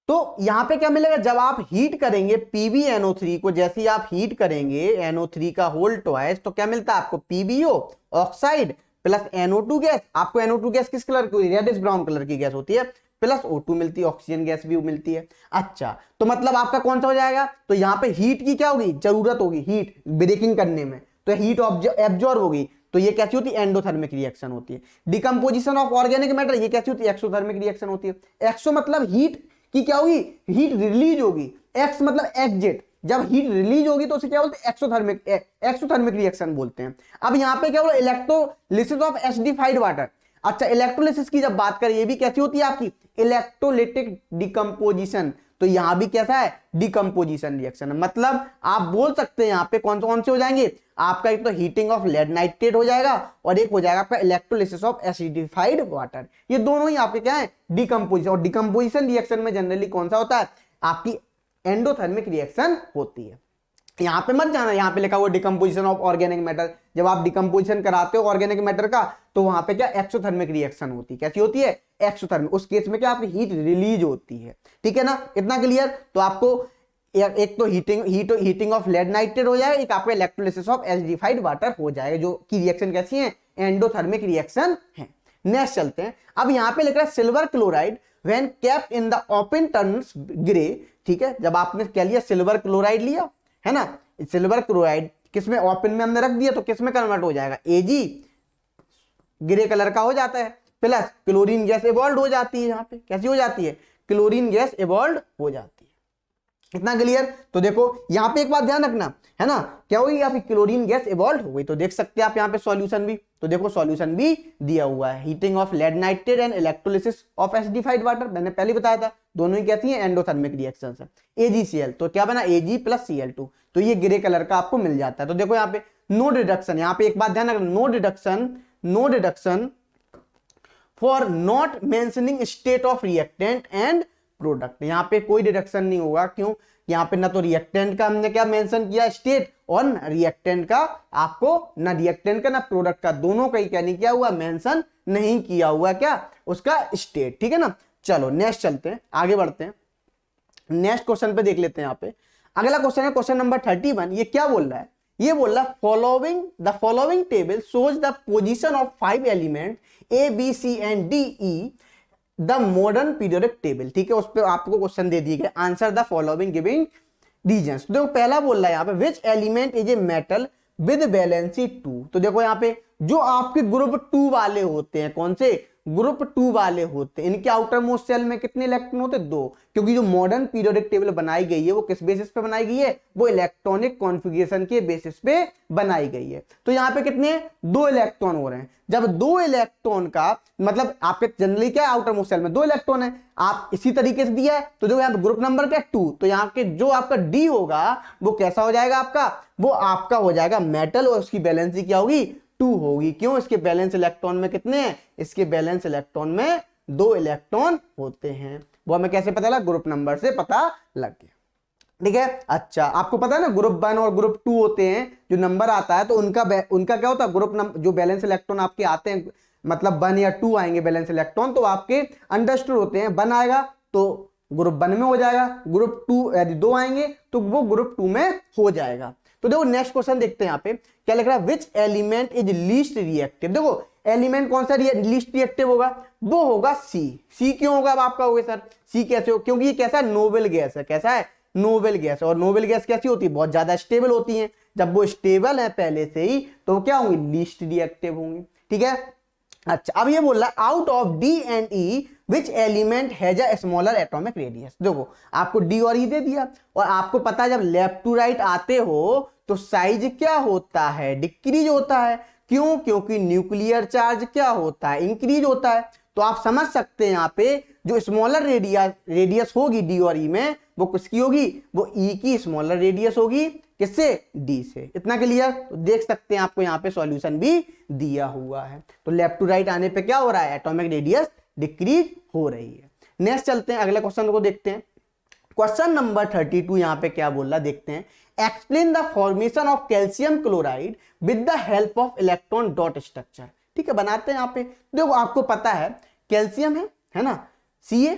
तो यहां पे क्या मिलेगा, जब आप हीट करेंगे PbNO3 को, जैसे ही आप हीट करेंगे NO3 का होल ट्वाइस, तो क्या मिलता है आपको PbO oxide plus NO2 gas. आपको NO2 गैस किस कलर की, रेडिश ब्राउन कलर की गैस होती है, प्लस O2 मिलती है, ऑक्सीजन गैस भी मिलती है। अच्छा तो मतलब आपका कौन सा हो जाएगा, तो यहां पे हीट की क्या होगी जरूरत होगी, हीट ब्रेकिंग करने में, तो हीट एब्जॉर्ब होगी। तो ये कैसी होती है एंडोथर्मिक रिएक्शन होती है। डिकम्पोजिशन ऑफ ऑर्गेनिक मैटर, ये कैसी होती है एक्सोथर्मिक रिएक्शन होती है। एक्सो मतलब हीट की क्या होगी, हीट रिलीज होगी। एक्स मतलब एग्जिट, जब हीट रिलीज होगी तो उसे क्या बोलते हैं एक्सोथर्मिक रिएक्शन बोलते हैं। अब यहां पे क्या बोला इलेक्ट्रोलिसिस ऑफ एसिडिफाइड वाटर। अच्छा इलेक्ट्रोलिसिस की जब बात करें, ये भी कैसी होती है आपकी इलेक्ट्रोलिटिक डिकम्पोजिशन। तो यहां भी कैसा है डिकम्पोजिशन रिएक्शन। मतलब आप बोल सकते हैं यहां पे कौन से हो जाएंगे आपका, एक तो हीटिंग ऑफ लेड नाइट्रेट हो जाएगा और एक हो जाएगा आपका इलेक्ट्रोलिसिस ऑफ एसिडिफाइड वाटर। ये दोनों ही आपके क्या है डिकम्पोजिशन। और डिकम्पोजिशन रिएक्शन में जनरली कौन सा होता है आपकी एंडोथर्मिक रिएक्शन होती है। यहां पे मत जाना, यहां पे लिखा हुआ डिकम्पोजिशन ऑफ ऑर्गेनिक मैटर। जब आप डिकम्पोजिशन कराते हो ऑर्गेनिक मैटर का तो वहां पे क्या एक्सोथर्मिक रिएक्शन होती है। कैसी होती है एक्सोथर्मिक। उस केस में क्या आपकी हीट रिलीज होती है, ठीक है ना। इतना क्लियर। तो आपको एक तो हीटिंग ऑफ लेड नाइट्रेट हो जाएगा, एक आपका इलेक्ट्रोलिसिस ऑफ एसिडिफाइड वाटर हो जाएगा, जो की रिएक्शन कैसी है एंडोथर्मिक रिएक्शन है। नेक्स्ट चलते हैं। अब यहां पे लिख रहा है silver chloride when kept in the open turns grey, ठीक है। जब आपने क्या लिया सिल्वर क्लोराइड लिया है ना, सिल्वर क्लोराइड किसमें ओपन में हमने रख दिया तो किसमें कन्वर्ट हो जाएगा Ag, ग्रे कलर का हो जाता है, प्लस क्लोरीन गैस इवॉल्व हो जाती है। यहां पे कैसी हो जाती है क्लोरीन गैस इवॉल्व हो जाती है। इतना क्लियर। तो देखो यहां पे एक बात ध्यान रखना है ना, क्या हुई आपकी क्लोरीन गैस इवॉल्व हो गई। तो देख सकते हैं आप यहां पे सॉल्यूशन भी, तो देखो सॉल्यूशन भी दिया हुआ है, heating of lead nitrate and electrolysis of acidified water. मैंने पहले बताया था दोनों ही कैसी हैं एंडोथर्मिक रिएक्शंस है। AgCl तो क्या बना Ag प्लस Cl2, तो ये ग्रे कलर का आपको मिल जाता है। तो देखो यहाँ पे नो डिडक्शन, यहाँ पे एक बात ध्यान रखना, no deduction for not mentioning state of reactant and product. यहां पे कोई डिडक्शन नहीं होगा, क्यों, यहां पे ना तो रिएक्टेंट का हमने क्या मेंशन किया स्टेट, और रिएक्टेंट का आपको ना रिएक्टेंट का ना प्रोडक्ट का, दोनों का ही क्या नहीं किया हुआ मेंशन नहीं किया हुआ क्या उसका स्टेट, ठीक है ना। चलो नेक्स्ट चलते हैं, आगे बढ़ते हैं, नेक्स्ट क्वेश्चन पे देख लेते हैं। यहां पे अगला क्वेश्चन है क्वेश्चन नंबर 31। ये क्या बोल रहा है, ये बोल रहा है following table shows the position of 5 element A B C and D E the modern periodic table, ठीक है। उस पर आपको क्वेश्चन दे दिए गए, answer the following giving reasons. तो देखो पहला बोल रहा है यहाँ पे which element is a metal with valency 2। तो देखो यहाँ पे जो आपके ग्रुप 2 वाले होते हैं, कौन से ग्रुप 2 वाले होते हैं, इनके आउटर मोस्ट शेल में कितने इलेक्ट्रॉन होते हैं 2। क्योंकि जो मॉडर्न पीरियोडिक टेबल बनाई गई है वो किस बेसिस पे बनाई गई है, वो इलेक्ट्रॉनिक कॉन्फ़िगरेशन के बेसिस पे बनाई गई है। तो यहाँ पे कितने 2 इलेक्ट्रॉन हो रहे हैं। जब 2 इलेक्ट्रॉन का मतलब आपके जनरली क्या है आउटर मोस्ट शेल में 2 इलेक्ट्रॉन है, आप इसी तरीके से दिया है। तो जो यहाँ पे ग्रुप नंबर क्या 2, तो यहाँ के जो आपका डी होगा वो कैसा हो जाएगा आपका, वो आपका हो जाएगा मेटल, और उसकी वैलेंसी क्या होगी 2 होगी। क्यों, इसके बैलेंस इलेक्ट्रॉन में कितने हैं, इसके बैलेंस इलेक्ट्रॉन में 2 इलेक्ट्रॉन होते हैं। वो हमें कैसे पता लगा, ग्रुप नंबर से पता लग गया, ठीक है। अच्छा आपको पता है ना ग्रुप 1 और ग्रुप 2 होते हैं, जो नंबर आता है तो उनका क्या होता है ग्रुप नंबर, जो बैलेंस इलेक्ट्रॉन आपके आते हैं मतलब 1 या 2 आएंगे बैलेंस इलेक्ट्रॉन, तो आपके अंडरस्टूड होते हैं। 1 आएगा तो ग्रुप 1 में हो जाएगा, ग्रुप 2 यदि 2 आएंगे तो वो ग्रुप 2 में हो जाएगा। तो तो देखो नेक्स्ट क्वेश्चन देखते हैं यहाँ पे क्या लिख रहा है, which element is least reactive. देखो एलिमेंट कौन सा लीस्ट रिएक्टिव होगा, वो होगा सी। सी क्यों होगा, अब आप कहोगे सर सी कैसे हो, क्योंकि ये कैसा है, नोबेल गैस है। कैसा है, नोबेल गैस है। और नोबेल गैस कैसी होती है, बहुत ज्यादा स्टेबल होती है। जब वो स्टेबल है पहले से ही तो वो क्या होंगी, लीस्ट रिएक्टिव होंगी। ठीक है, अच्छा अब ये बोल रहा है out of D and E which element has a smaller atomic radius. देखो आपको डी और ई दे दिया, और आपको पता है जब लेफ्ट टू राइट आते हो तो साइज क्या होता है, डिक्रीज होता है। क्यों, क्योंकि न्यूक्लियर चार्ज क्या होता है, इंक्रीज होता है। तो आप समझ सकते हैं यहाँ पे जो स्मॉलर रेडियस होगी डी और ई में, वो किसकी होगी, वो ई की स्मॉलर रेडियस होगी। किससे, डी से। इतना क्लियर, तो देख सकते हैं आपको यहाँ पे सॉल्यूशन भी दिया हुआ है। तो लेफ्ट टू राइट आने पे क्या हो रहा है, एटॉमिक रेडियस डिक्रीज हो रही है। नेक्स्ट चलते हैं, अगले क्वेश्चन को देखते हैं। क्वेश्चन नंबर 32 यहाँ पे क्या बोल रहा, देखते हैं। Explain the formation of calcium chloride with the help of electron dot structure. ठीक है, बनाते हैं यहाँ पे। देखो आपको पता है कैल्शियम है ना, Ca।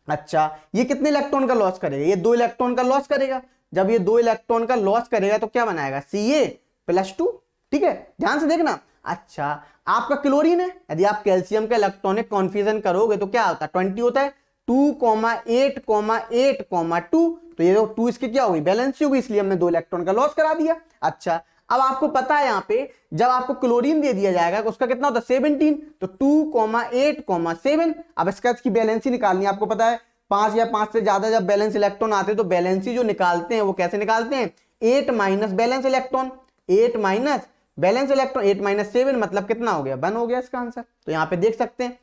अच्छा ये कितने इलेक्ट्रॉन का लॉस करेगा, ये 2 इलेक्ट्रॉन का लॉस करेगा। जब ये 2 इलेक्ट्रॉन का लॉस करेगा तो क्या बनाएगा, Ca+2। ठीक है, ध्यान से देखना। अच्छा आपका क्लोरीन है, यदि आप कैल्शियम का इलेक्ट्रॉनिक कॉन्फ्यूजन करोगे तो क्या होता है, 20 होता है। 2,8,8,2, तो ये 2 इसकी क्या होगी, बैलेंस होगी, इसलिए हमने 2 इलेक्ट्रॉन का लॉस करा दिया। अच्छा अब आपको पता है यहाँ पे जब आपको क्लोरीन दे दिया जाएगा तो उसका कितना होता है, 17। तो 2,8,7। अब इसकी बैलेंसी निकालनी है। आपको पता है 5 या 5 से ज्यादा जब बैलेंस इलेक्ट्रॉन आते हैं तो बैलेंसी जो निकालते हैं वो कैसे निकालते हैं, 8 minus balance electron, 8 minus balance electron, 8 minus 7 मतलब कितना हो गया, 1 हो गया इसका आंसर। तो यहाँ पे देख सकते हैं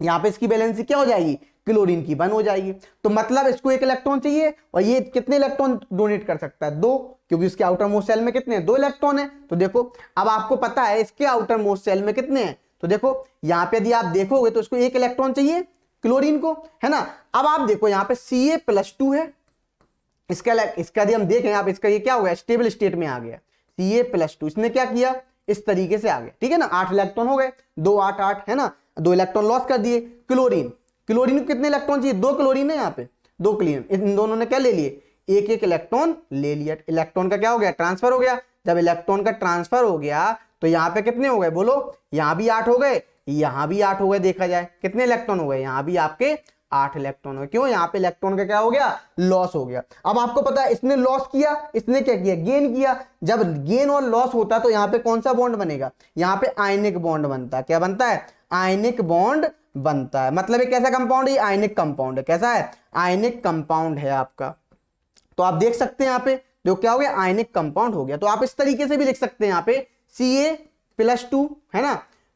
यहाँ पे इसकी बैलेंसी क्या हो जाएगी, क्लोरीन की 1 हो जाएगी। तो मतलब इसको 1 इलेक्ट्रॉन चाहिए, और ये कितने इलेक्ट्रॉन डोनेट कर सकता है, 2, क्योंकि इसके आउटर मोस्ट सेल में कितने हैं, 2 इलेक्ट्रॉन है। तो देखो अब आपको पता है इसके आउटर मोस्ट सेल में कितने हैं, तो देखो यहाँ पे यदि आप देखोगे तो इसको 1 इलेक्ट्रॉन चाहिए क्लोरीन को, है ना। अब आप देखो यहाँ पे Ca+2 है, इसका यदि हम देखें आप, इसका ये क्या हो गया, स्टेबल स्टेट में आ गया Ca+2। इसने क्या किया, इस तरीके से आ गया। ठीक है ना, 8 इलेक्ट्रॉन हो गए, 2 8 8 है ना, 2 इलेक्ट्रॉन लॉस कर दिए। क्लोरीन को कितने इलेक्ट्रॉन चाहिए, 2 क्लोरीन है यहाँ पे, 2 क्लोरीन, इन दोनों ने क्या ले लिए, 1 इलेक्ट्रॉन ले लिया। इलेक्ट्रॉन का क्या हो गया, ट्रांसफर हो गया। जब इलेक्ट्रॉन का ट्रांसफर हो गया तो यहाँ पे कितने हो गए, बोलो, यहाँ भी 8 हो गए, यहाँ भी 8 हो गए। देखा जाए कितने इलेक्ट्रॉन हो गए, यहाँ भी आपके 8 इलेक्ट्रॉन हो गए। क्यों, यहाँ पे इलेक्ट्रॉन का क्या हो गया, लॉस हो गया। अब आपको पता है इसने लॉस किया, इसने क्या किया, गेन किया। जब गेन और लॉस होता है तो यहाँ पे कौन सा बॉन्ड बनेगा, यहाँ पे आयनिक बॉन्ड बनता है। क्या बनता है, आयनिक बॉन्ड बनता है। मतलब एक कैसा कंपाउंड है, आयनिक कंपाउंड है। कैसा है, आयनिक कंपाउंड है आपका। तो आप देख सकते हैं यहाँ पे जो क्या हो गया, आयनिक कंपाउंड हो गया। तो आप इस तरीके से भी लिख सकते हैं यहाँ पे Ca+2 है ना,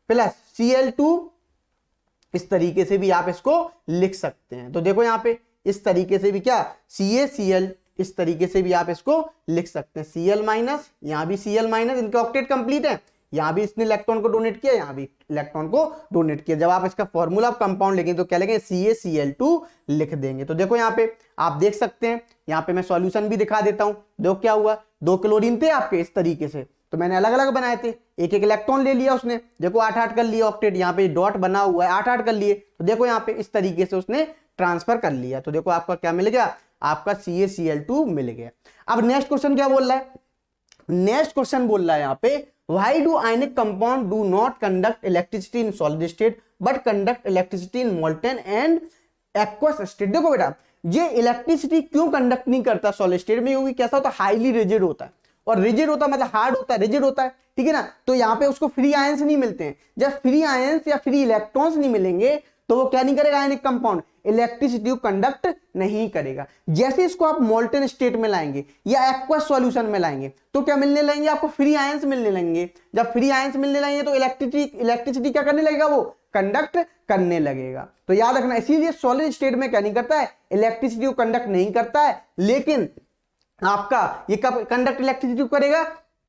प्लस Cl2, इस तरीके से भी आप इसको लिख सकते हैं। तो देखो यहाँ पे इस तरीके से भी क्या, CaCl, इस तरीके से भी आप इसको लिख सकते हैं। Cl-, यहाँ भी Cl-, इनके ऑक्टेट कंप्लीट है। यहाँ भी इसने इलेक्ट्रॉन को डोनेट किया, यहाँ भी इलेक्ट्रॉन को डोनेट किया। जब आप इसका फॉर्मूला ऑफ कंपाउंड लिखेंगे तो क्या लिखेंगे, CaCl2 लिख देंगे। तो देखो यहाँ पे आप देख सकते हैं, यहाँ पे मैं सॉल्यूशन भी दिखा देता हूं। देखो क्या हुआ, 2 क्लोरीन थे आपके इस तरीके से, तो मैंने अलग अलग बनाए थे, 1 इलेक्ट्रॉन ले लिया उसने। देखो 8 8 कर लिया ऑक्टेट, यहाँ पे डॉट बना हुआ है, 8 8 कर लिए। तो देखो यहाँ पे इस तरीके से उसने ट्रांसफर कर लिया। तो देखो आपका क्या मिल गया, आपका CaCl2 मिल गया। अब नेक्स्ट क्वेश्चन क्या बोल रहा है, नेक्स्ट क्वेश्चन बोल रहा है यहाँ पे, why do ionic compound do not conduct electricity in solid state but conduct electricity in molten and aqueous state। देखो बेटा, ये इलेक्ट्रिसिटी क्यों कंडक्ट नहीं करता सॉलिड स्टेट में, क्योंकि कैसा होता है, हाईली रिजिड होता है। और रिजिड होता है मतलब हार्ड होता है, रिजिड होता है। ठीक है ना, तो यहाँ पे उसको फ्री आयंस नहीं मिलते हैं। जब फ्री आयंस या फ्री इलेक्ट्रॉन्स नहीं मिलेंगे तो वो क्या नहीं करेगा, आयनिक कंपाउंड इलेक्ट्रिसिटी को कंडक्ट नहीं करेगा। जैसे इसको आप मोल्टन स्टेट में लाएंगे या एक्वस सॉल्यूशन में लाएंगे तो क्या मिलने लगेंगे, आपको फ्री आयंस मिलने लगेंगे। जब फ्री आयंस मिलने लगेंगे तो इलेक्ट्रिसिटी क्या करने लगेगा, वो कंडक्ट करने लगेगा। तो याद रखना, इसीलिए सॉलिड स्टेट में क्या नहीं करता है, इलेक्ट्रिसिटी को कंडक्ट नहीं करता है। लेकिन आपका ये कब कंडक्ट इलेक्ट्रिसिटी को करेगा,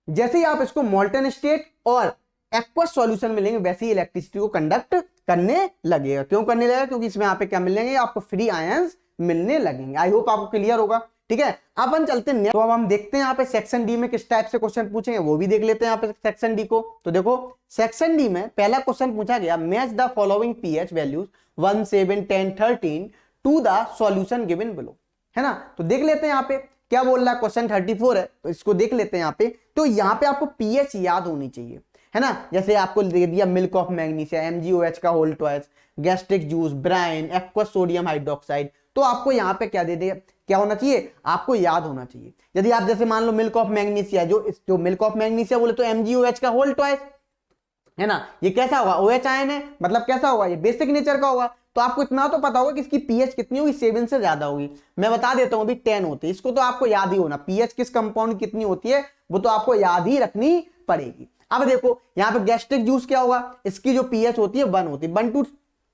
जैसे ही आप इसको मोल्टन स्टेट और एक्वस सॉल्यूशन में लेंगे वैसे ही इलेक्ट्रिसिटी को कंडक्ट करने लगेगा। क्यों करने लगेगा, क्योंकि इसमें यहाँ पे क्या मिलेंगे, आपको फ्री आयंस मिलने लगेंगे। आई होप आपको क्लियर होगा। ठीक है, अब हम चलते हैं। तो अब हम देखते हैं यहाँ पे सेक्शन डी में किस टाइप से क्वेश्चन पूछेंगे, वो भी देख लेते हैं यहाँ पे सेक्शन डी को। तो देखो सेक्शन डी में पहला क्वेश्चन पूछा गया, match the following pH values 1 7 10 13 to the solution given below, है ना। तो देख लेते हैं यहाँ पे क्या बोल रहा है, क्वेश्चन 34 है, तो इसको देख लेते हैं यहाँ पे। तो यहाँ पे आपको पीएच याद होनी चाहिए, है ना। जैसे आपको दे दिया मिल्क ऑफ मैग्नीशिया, MgOH का whole twice, gastric juice, brine, aqueous sodium hydroxide, तो आपको यहाँ पे क्या दे दिया, क्या होना चाहिए, आपको याद होना चाहिए। यदि आप जैसे मान लो मिल्क ऑफ मैग्नीशिया, जो मिल्क ऑफ मैग्नीशिया बोले तो MgOH का होल ट्वाइस, है ना। ये कैसा होगा, OH आयन है, मतलब कैसा होगा, ये बेसिक नेचर का होगा। तो आपको इतना तो पता होगा कि इसकी पीएच कितनी होगी, 7 से ज्यादा होगी। मैं बता देता हूं अभी 10 होती है, इसको तो आपको याद ही होना, पीएच किस कंपाउंड कितनी होती है वो तो आपको याद ही रखनी पड़ेगी। अब देखो यहाँ पे गैस्ट्रिक जूस क्या होगा, इसकी जो पीएच होती है 1 होती है, 1 to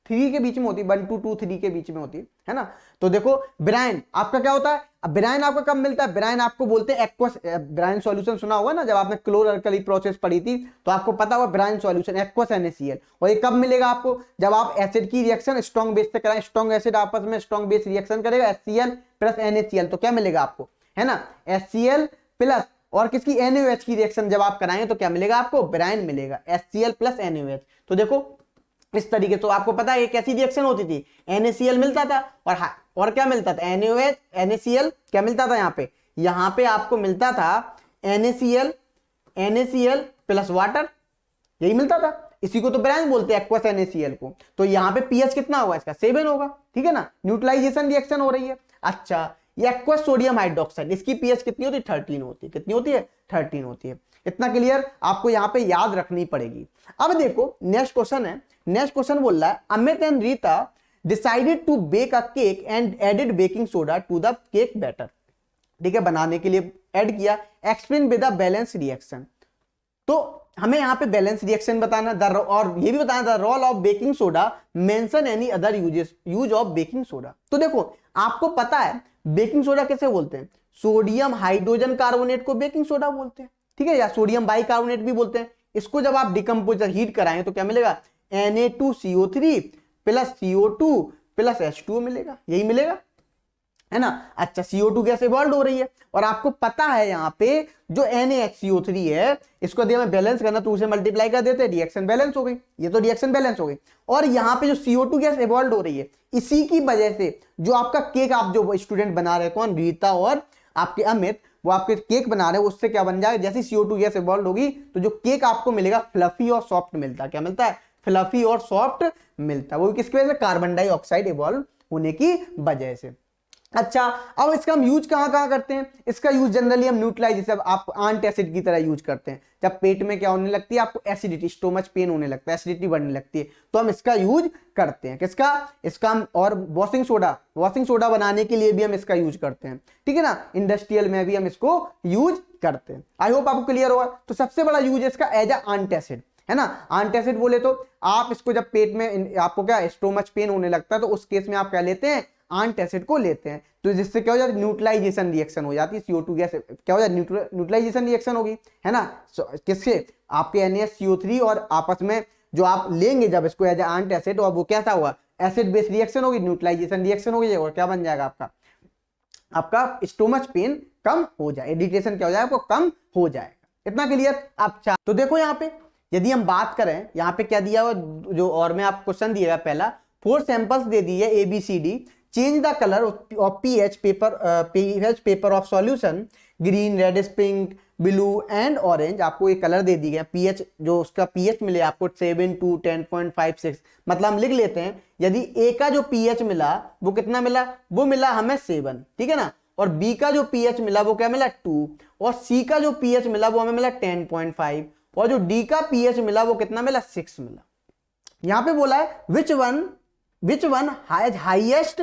3 के बीच में होती है, 1 to 2 3 के बीच में होती है ना। तो देखो ब्राइन आपका क्या होता है, अब ब्राइन आपका कब मिलता है, ब्राइन आपको बोलते हैं एक्वस, ब्राइन सॉल्यूशन सुना होगा ना, जब आपने क्लोर अल्कली प्रोसेस पढ़ी थी तो आपको पता होगा ब्राइन सॉल्यूशन एक्वस NaCl। और ये कब मिलेगा आपको, जब आप एसिड की रिएक्शन स्ट्रॉन्ग बेस से कराएं, स्ट्रॉन्ग एसिड आपस में स्ट्रॉन्ग बेस रिएक्शन करेगा, HCl प्लस NaCl, तो क्या मिलेगा आपको, है ना, HCl प्लस और किसकी, NaOH की रिएक्शन जब आप कराएंगे तो क्या मिलेगा आपको, ब्राइन मिलेगा, HCl प्लस NaOH। तो देखो इस तरीके से, तो आपको पता है ये कैसी रिएक्शन होती थी, NaCl मिलता था और क्या मिलता था, NaOH NaCl, क्या मिलता था यहाँ पे आपको मिलता था NaCl प्लस वाटर, यही मिलता था, इसी को तो ब्राइन बोलते हैं एक्वस NaCl को। तो यहाँ पे पीएच कितना होगा इसका, 7 होगा, ठीक है ना, न्यूट्रलाइजेशन रिएक्शन हो रही है। अच्छा ये एक्वस सोडियम हाइड्रोक्साइड, इसकी पीएच कितनी होती है, 13 होती है, कितनी होती है, 13 होती है। इतना क्लियर आपको यहाँ पे याद रखनी पड़ेगी। अब देखो नेक्स्ट क्वेश्चन है, नेक्स्ट क्वेश्चन बोल रहा है Amit and Rita decided to bake a cake and added baking soda to the cake batter, ठीक है, बनाने के लिए ऐड किया, explain with the balance reaction. तो हमें यहाँ पे बैलेंस रिएक्शन बताना, और ये भी बताना the role of baking soda, mention any other use of baking soda. तो देखो आपको पता है बेकिंग सोडा कैसे बोलते हैं, सोडियम हाइड्रोजन कार्बोनेट को बेकिंग सोडा बोलते हैं, ठीक है, या सोडियम बाइकार्बोनेट भी बोलते हैं। इसको जब आप डिकम्पोजर हीट कराएं तो क्या मिलेगा, Na2CO3 plus CO2 plus H2O मिलेगा, यही मिलेगा, है ना। अच्छा CO2 गैस इवॉल्व हो रही है, और आपको पता है यहाँ पे जो NaHCO3 है, इसको यदि हमें बैलेंस करना तो उसे मल्टीप्लाई कर देते हैं, रिएक्शन बैलेंस हो गई, ये तो रिएक्शन बैलेंस हो गई। और यहाँ पे जो CO2 गैस इवॉल्व हो रही है, इसी की वजह से जो आपका केक आप जो स्टूडेंट बना रहे, कौन, रीता और आपके अमित, वो आपके केक बना रहे हैं, उससे क्या बन जाएगा, जैसे CO2 गैस इवॉल्व होगी तो जो केक आपको मिलेगा फ्लफी और सॉफ्ट मिलता है, क्या मिलता है, फ्लफी और सॉफ्ट मिलता है, वो किसकी वजह से, कार्बन डाइऑक्साइड इवॉल्व होने की वजह से। अच्छा अब इसका हम यूज कहां कहां करते हैं, इसका यूज जनरली हम न्यूट्रलाइजेशन, आप एंटासिड की तरह यूज करते हैं, जब पेट में क्या होने लगती है आपको, एसिडिटी, स्टोमच पेन होने लगता है, एसिडिटी बढ़ने लगती है, तो हम इसका यूज करते हैं, किसका, इसका हम, और वॉशिंग सोडा बनाने के लिए भी हम इसका यूज करते हैं, ठीक है ना, इंडस्ट्रियल में भी हम इसको यूज करते हैं। आई होप आपको क्लियर होगा। तो सबसे बड़ा यूज है इसका एज अ एंटासिड, है ना। एंटासिड बोले तो आप इसको जब पेट में आपको क्या स्टोमच पेन होने लगता है तो उस केस में आप क्या लेते हैं, एंटासिड को लेते हैं, तो जिससे क्या हो जाता है, न्यूट्रलाइजेशन रिएक्शन हो जाती है, CO2 गैस क्या हो जाती है, न्यूट्रलाइजेशन रिएक्शन होगी, है ना, किससे, आपके NaCO3 और आपस में जो आप लेंगे जब इसको एज एंटासिड, और वो कैसा हुआ, एसिड बेस रिएक्शन होगी, न्यूट्रलाइजेशन रिएक्शन होगी, और क्या बन जाएगा आपका स्टोमच पेन कम हो जाए, इरिटेशन क्या हो जाएगा, आपको कम हो जाएगा। इतना क्लियर। अच्छा तो देखो यहाँ पे यदि हम बात करें, यहाँ पे क्या दिया हुआ जो, और मैं आपको क्वेश्चन दिएगा पहला, 4 सैंपल्स दे दिए ABCD, change the colour of pH paper of solution, green, reddish, pink, blue and orange, आपको ये कलर दे दी गया, pH जो उसका pH मिले आपको 7 to 10.56, मतलब हम लिख लेते हैं यदि A का जो pH मिला वो कितना मिला, वो मिला हमें 7, ठीक है ना, और B का जो pH मिला वो क्या मिला 2, और C का जो pH मिला वो हमें मिला 10.5, और जो D का pH मिला वो कितना मिला 6 मिला। यहां पे बोला है which one has highest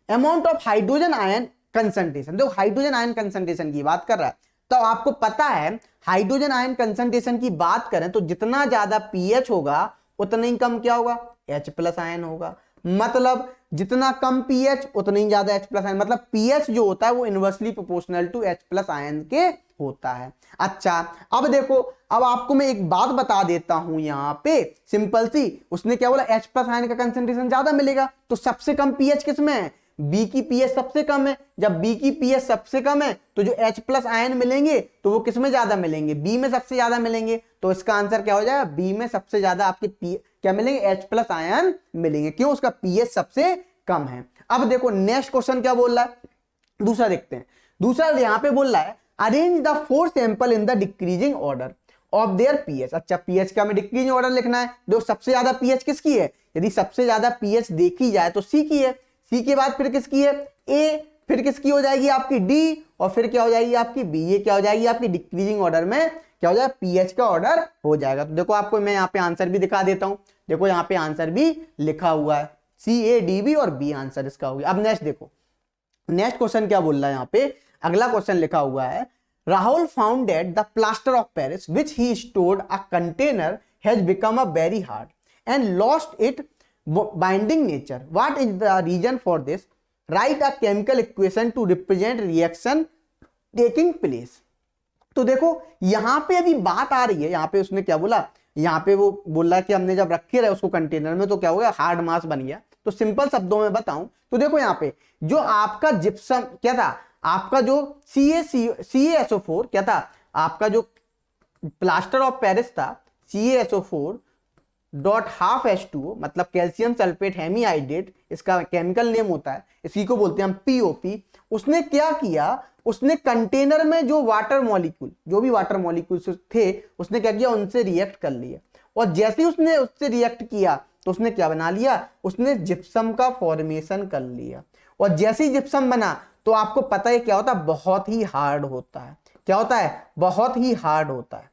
amount of hydrogen ion concentration, देखो हाइड्रोजन आयन कंसंट्रेशन की बात कर रहा है, तो आपको पता है हाइड्रोजन आयन कंसंट्रेशन की बात करें तो जितना ज्यादा पीएच होगा उतना ही कम क्या होगा, H+ आयन होगा, मतलब जितना कम पीएच उतना ही ज्यादा H+ आयन, मतलब पीएच जो होता है वो inversely proportional to H+ ion के होता है। अच्छा अब देखो, अब आपको मैं एक बात बता देता हूं यहां पे सिंपल सी, उसने क्या बोला H+ आयन का कंसंट्रेशन ज्यादा मिलेगा, तो सबसे कम पीएच किसमें है, बी की पीएच सबसे कम है, जब बी की पीएच सबसे कम है तो जो H+ आयन मिलेंगे तो वो किसमें ज्यादा मिलेंगे, बी में सबसे ज्यादा मिलेंगे, तो इसका आंसर क्या हो जाएगा, बी में सबसे ज्यादा आपके क्या मिलेंगे, H+ आयन मिलेंगे, क्यों, उसका पीएच सबसे कम है। अब देखो नेक्स्ट क्वेश्चन क्या बोल रहा है, दूसरा देखते हैं, दूसरा यहाँ पे बोल रहा है arrange the 4 sample in the decreasing order of their pH. अच्छा, पीएच का हमें डिक्रीजिंग ऑर्डर लिखना है। देखो सबसे ज्यादा पीएच किसकी है, यदि सबसे ज्यादा पीएच देखी जाए तो सी की है, सी के बाद फिर किसकी है ए, फिर किसकी हो जाएगी आपकी डी, और फिर क्या हो जाएगी आपकी बी। ये क्या हो जाएगी आपकी डिक्रीजिंग ऑर्डर में क्या हो जाएगा पीएच का ऑर्डर हो जाएगा। तो देखो आपको मैं यहाँ पे आंसर भी दिखा देता हूं, देखो यहाँ पे आंसर भी लिखा हुआ है सी ए डी बी और बी आंसर इसका हो गया। अब नेक्स्ट देखो, नेक्स्ट क्वेश्चन क्या बोल रहा है यहाँ पे, अगला क्वेश्चन लिखा हुआ है Rahul found that the plaster of Paris which he stored a container has become a very hard and lost it binding nature. What is the reason for this? Write a chemical equation to represent reaction taking place. तो देखो यहां पे अभी बात आ रही है, यहां पे उसने क्या बोला, यहां पे वो बोल रहा कि हमने जब रखे रहे उसको कंटेनर में तो क्या हो गया हार्ड मास बन गया। तो सिंपल शब्दों में बताऊं तो देखो यहाँ पे जो आपका जिप्सम क्या था, आपका जो CaSO4 क्या था, आपका जो प्लास्टर ऑफ पेरिस था CaSO4 डॉट हाफ H2O मतलब कैल्शियम सल्फेट हेमीहाइड्रेट, इसका केमिकल नेम होता है, इसी को बोलते हैं हम POP। उसने क्या किया, उसने कंटेनर में जो वाटर मॉलिक्यूल, जो भी वाटर मॉलिक्यूल्स थे उसने क्या किया, उनसे रिएक्ट कर लिया, और जैसे ही उसने उससे रिएक्ट किया तो उसने क्या बना लिया, उसने जिप्सम का फॉर्मेशन कर लिया। और जैसे ही जिप्सम बना तो आपको पता है क्या होता है, बहुत ही हार्ड होता है। क्या होता है, बहुत ही हार्ड होता है,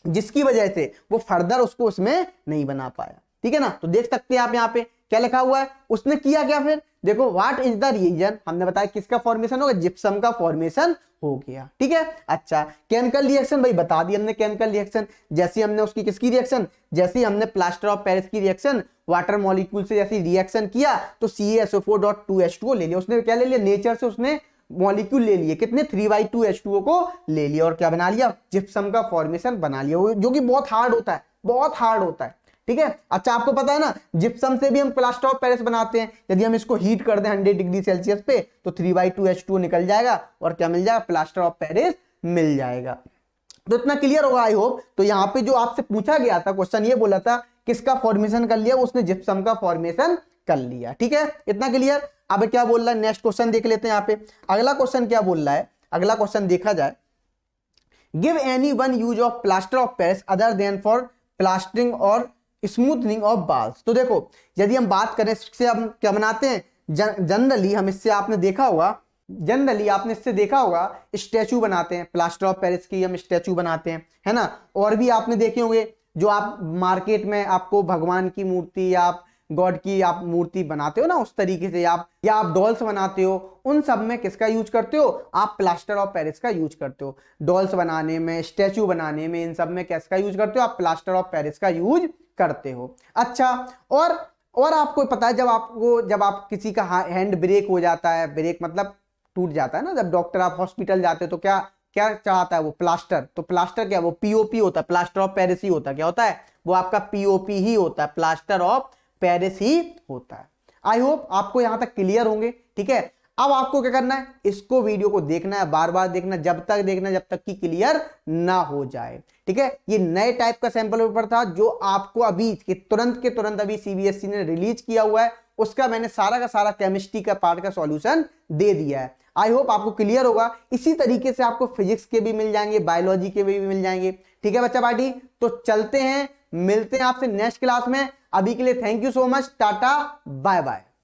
जिसकी वजह से वो फर्दर उसको उसमें नहीं बना पाया। ठीक है ना, तो देख सकते हैं आप यहाँ पे क्या लिखा हुआ है, उसने किया क्या फिर देखो व्हाट इज द रीजन, हमने बताया किसका फॉर्मेशन होगा, जिप्सम का फॉर्मेशन हो गया। ठीक है, अच्छा केमिकल रिएक्शन भाई बता दी हमने, केमिकल रिएक्शन जैसे हमने उसकी किसकी रिएक्शन, जैसे हमने प्लास्टर ऑफ पेरिस की रिएक्शन वाटर मॉलिक्यूल से जैसे रिएक्शन किया तो CaSO4.2H2O ले लिया, उसने क्या ले लिया नेचर से, उसने मॉलिक्यूल ले लिए कितने 3/2H2O को ले लिया, और क्या बना लिया जिप्सम का फॉर्मेशन बना लिया, जो कि बहुत हार्ड होता है, बहुत हार्ड होता है। ठीक है, अच्छा आपको पता है ना जिप्सम से भी हम प्लास्टर ऑफ पेरिस बनाते हैं, यदि हम इसको हीट कर दें 100 डिग्री सेल्सियस पे तो 3/2H2O निकल जाएगा और क्या मिल जाएगा, प्लास्टर ऑफ पेरिस मिल जाएगा। तो इतना क्लियर होगा आई होप। तो यहाँ पे जो आपसे पूछा गया था क्वेश्चन ये बोला था किसका फॉर्मेशन कर लिया, उसने जिप्सम का फॉर्मेशन कर लिया। ठीक है, इतना क्लियर। अब क्या बोल रहा है, नेक्स्ट क्वेश्चन देख लेते हैं यहाँ पे, अगला क्वेश्चन क्या बोल रहा है, अगला क्वेश्चन देखा जाए, give any one use of plaster of Paris other than for plastering और स्मूथनिंग ऑफ बाल्स। तो देखो यदि हम बात करें इससे हम क्या बनाते हैं, जनरली हम इससे आपने देखा होगा, जनरली आपने इससे देखा होगा स्टैचू बनाते हैं, प्लास्टर ऑफ पेरिस की हम स्टैचू बनाते हैं, है ना। और भी आपने देखे होंगे जो आप मार्केट में आपको भगवान की मूर्ति या आप गॉड की आप मूर्ति बनाते हो ना उस तरीके से, आप या आप डॉल्स बनाते हो, उन सब में किसका यूज करते हो, आप प्लास्टर ऑफ पेरिस का यूज करते हो। डॉल्स बनाने में, स्टैचू बनाने में, इन सब में किसका यूज करते हो, आप प्लास्टर ऑफ पेरिस का यूज करते हो। अच्छा, और आपको पता है जब आप किसी का हैंड ब्रेक हो जाता है, ब्रेक मतलब टूट जाता है ना, जब डॉक्टर आप हॉस्पिटल जाते हो तो क्या क्या चाहता है वो प्लास्टर, तो प्लास्टर क्या वो POP होता है, प्लास्टर ऑफ पेरिस ही होता है। क्या होता है वो आपका POP ही होता है, प्लास्टर ऑफ पेरिस ही होता है। आई होप आपको यहां तक क्लियर होंगे। ठीक है, अब आपको क्या करना है, इसको वीडियो को देखना है, बार बार देखना, जब तक देखना जब तक कि क्लियर ना हो जाए। ठीक है, ये नए टाइप का सैंपल पेपर था जो आपको अभी के तुरंत अभी CBSE ने रिलीज किया हुआ है, उसका मैंने सारा का सारा केमिस्ट्री का पार्ट का सॉल्यूशन दे दिया है। आई होप आपको क्लियर होगा। इसी तरीके से आपको फिजिक्स के भी मिल जाएंगे, बायोलॉजी के भी मिल जाएंगे। ठीक है बच्चा पार्टी, तो चलते हैं, मिलते हैं आपसे नेक्स्ट क्लास में। अभी के लिए थैंक यू सो मच, टाटा बाय बाय।